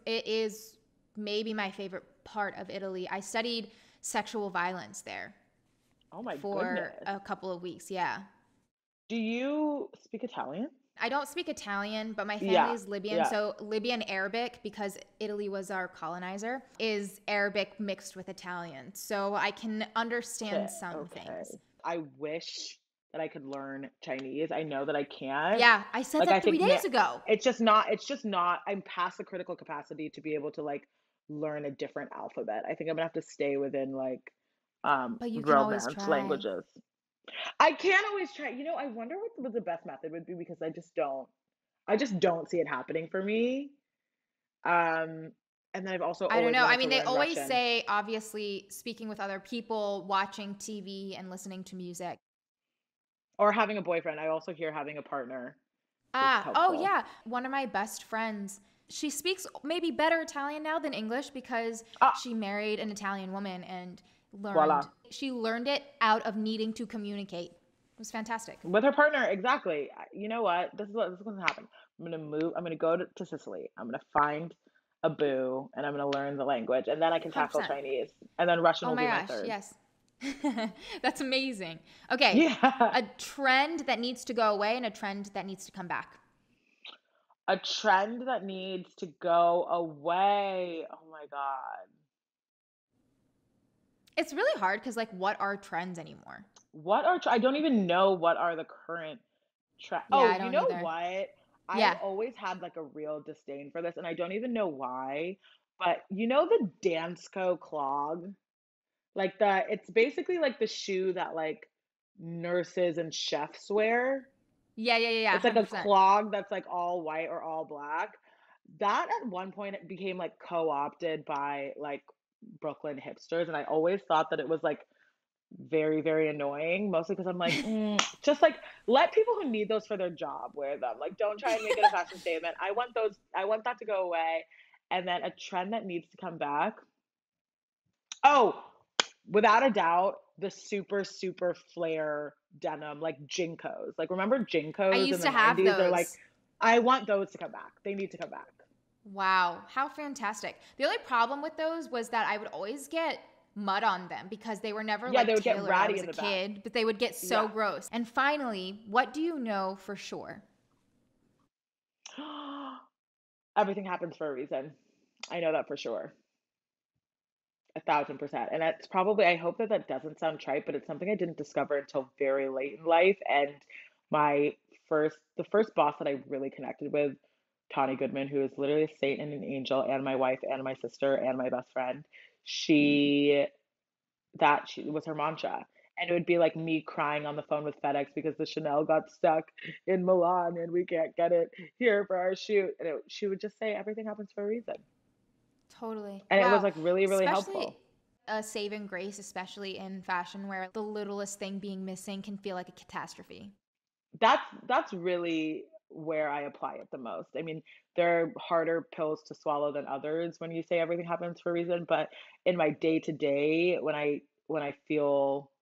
It is maybe my favorite part of Italy. I studied sexual violence there Oh my for goodness. a couple of weeks. Yeah. Do you speak Italian? I don't speak Italian, but my family Yeah, is Libyan. yeah. So Libyan Arabic, because Italy was our colonizer, is Arabic mixed with Italian. So I can understand Shit. some Okay. things. I wish that I could learn Chinese. I know that I can't. Yeah, I said Like I that three think days ago. it's just not I'm past the critical capacity to be able to like learn a different alphabet. I think I'm gonna have to stay within like But you can always romance try. languages. I can't always try. I wonder what the best method would be, because I just don't see it happening for me. Um, and then I've also I don't always know. I wanted to mean, they learn always Russian. say, obviously, speaking with other people, watching TV, and listening to music. Or having a boyfriend. I also hear having a partner is Oh helpful. yeah. One of my best friends, she speaks maybe better Italian now than English because Ah, she married an Italian woman and voila. she learned it out of needing to communicate. It was fantastic. With her partner, exactly. You know what? This is what's gonna happen. I'm gonna move. I'm gonna go to Sicily. I'm gonna find a boo, and I'm gonna learn the language, and then I can tackle 100%. Chinese, and then Russian Oh will my be my gosh, third. yes. That's amazing. Okay. Yeah. A trend that needs to go away and a trend that needs to come back. A trend that needs to go away. Oh my God. It's really hard because, like, what are trends anymore? I don't even know what are the current trend. Yeah, Oh, I you don't know either. what? I've Yeah. always had like a real disdain for this, and I don't even know why. But you know the Dansko clog? It's basically like the shoe that like nurses and chefs wear. Yeah, yeah, yeah, yeah, It's like a 100%. clog that's like all white or all black. That at one point it became like co-opted by like Brooklyn hipsters, and I always thought that it was like very, very annoying, mostly because I'm like, just like let people who need those for their job wear them. Like, don't try and make it a fashion statement. I want that to go away. And then a trend that needs to come back. Oh, without a doubt, the super, super flare denim, like Jinkos. Like, remember I Jinkos in used the to have 90s? They're like, those. I want those to come back. They need to come back. Wow, how fantastic. The only problem with those was that I would always get mud on them because they were never Yeah, they like would get tailored. I ratty was in a the back. kid, but they would get so Yeah. gross. And finally, what do you know for sure? Everything happens for a reason. I know that for sure. 1,000%. And that's probably, I hope that that doesn't sound trite, but it's something I didn't discover until very late in life. And the first boss that I really connected with, Tawny Goodman, who is literally a saint and an angel, and my wife and my sister and my best friend, she, she was her mantra. And it would be like me crying on the phone with FedEx because the Chanel got stuck in Milan and we can't get it here for our shoot. And she would just say, everything happens for a reason. Totally. And it was Wow. like really, really Especially helpful. a saving grace, especially in fashion where the littlest thing being missing can feel like a catastrophe. That's really where I apply it the most. I mean, there are harder pills to swallow than others when you say everything happens for a reason, but in my day to day, when I feel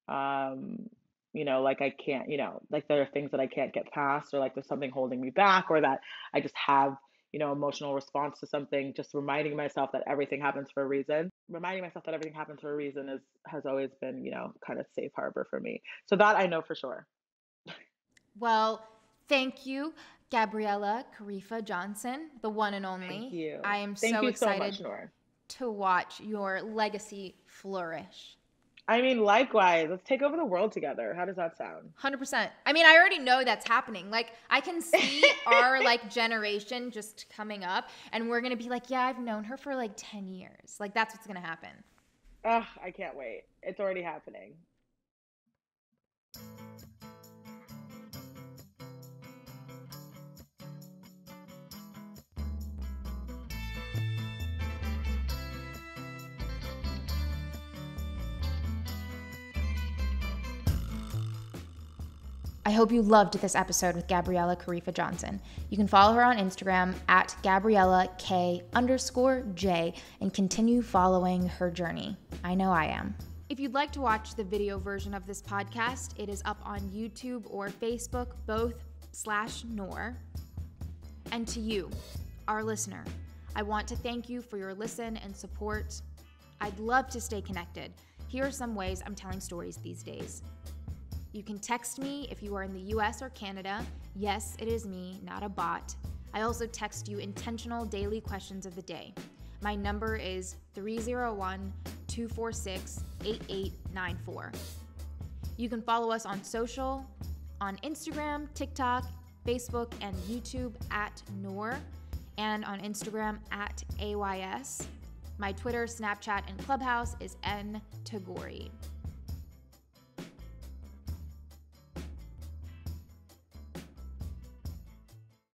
um like I can't, like there are things that I can't get past, or like there's something holding me back, or that I just have, emotional response to something, just reminding myself that everything happens for a reason. Reminding myself that everything happens for a reason is has always been, kind of safe harbor for me. So that I know for sure. Well, thank you, Gabriella Karefa-Johnson, the one and Thank only. you. I am Thank so you so much, excited Nora. to watch your legacy flourish. I mean, likewise, let's take over the world together. How does that sound? 100%. I mean, I already know that's happening. Like, I can see our like generation just coming up, and we're gonna be like, yeah, I've known her for like 10 years. Like, that's what's gonna happen. Ugh, I can't wait. It's already happening. I hope you loved this episode with Gabriella Karefa-Johnson. You can follow her on Instagram at GabriellaK_J and continue following her journey. I know I am. If you'd like to watch the video version of this podcast, it is up on YouTube or Facebook, both/Nor. And to you, our listener, I want to thank you for your listen and support. I'd love to stay connected. Here are some ways I'm telling stories these days. You can text me if you are in the US or Canada. Yes, it is me, not a bot. I also text you intentional daily questions of the day. My number is 301-246-8894. You can follow us on social, on Instagram, TikTok, Facebook, and YouTube at Nor, and on Instagram at AYS. My Twitter, Snapchat, and Clubhouse is N Tagori.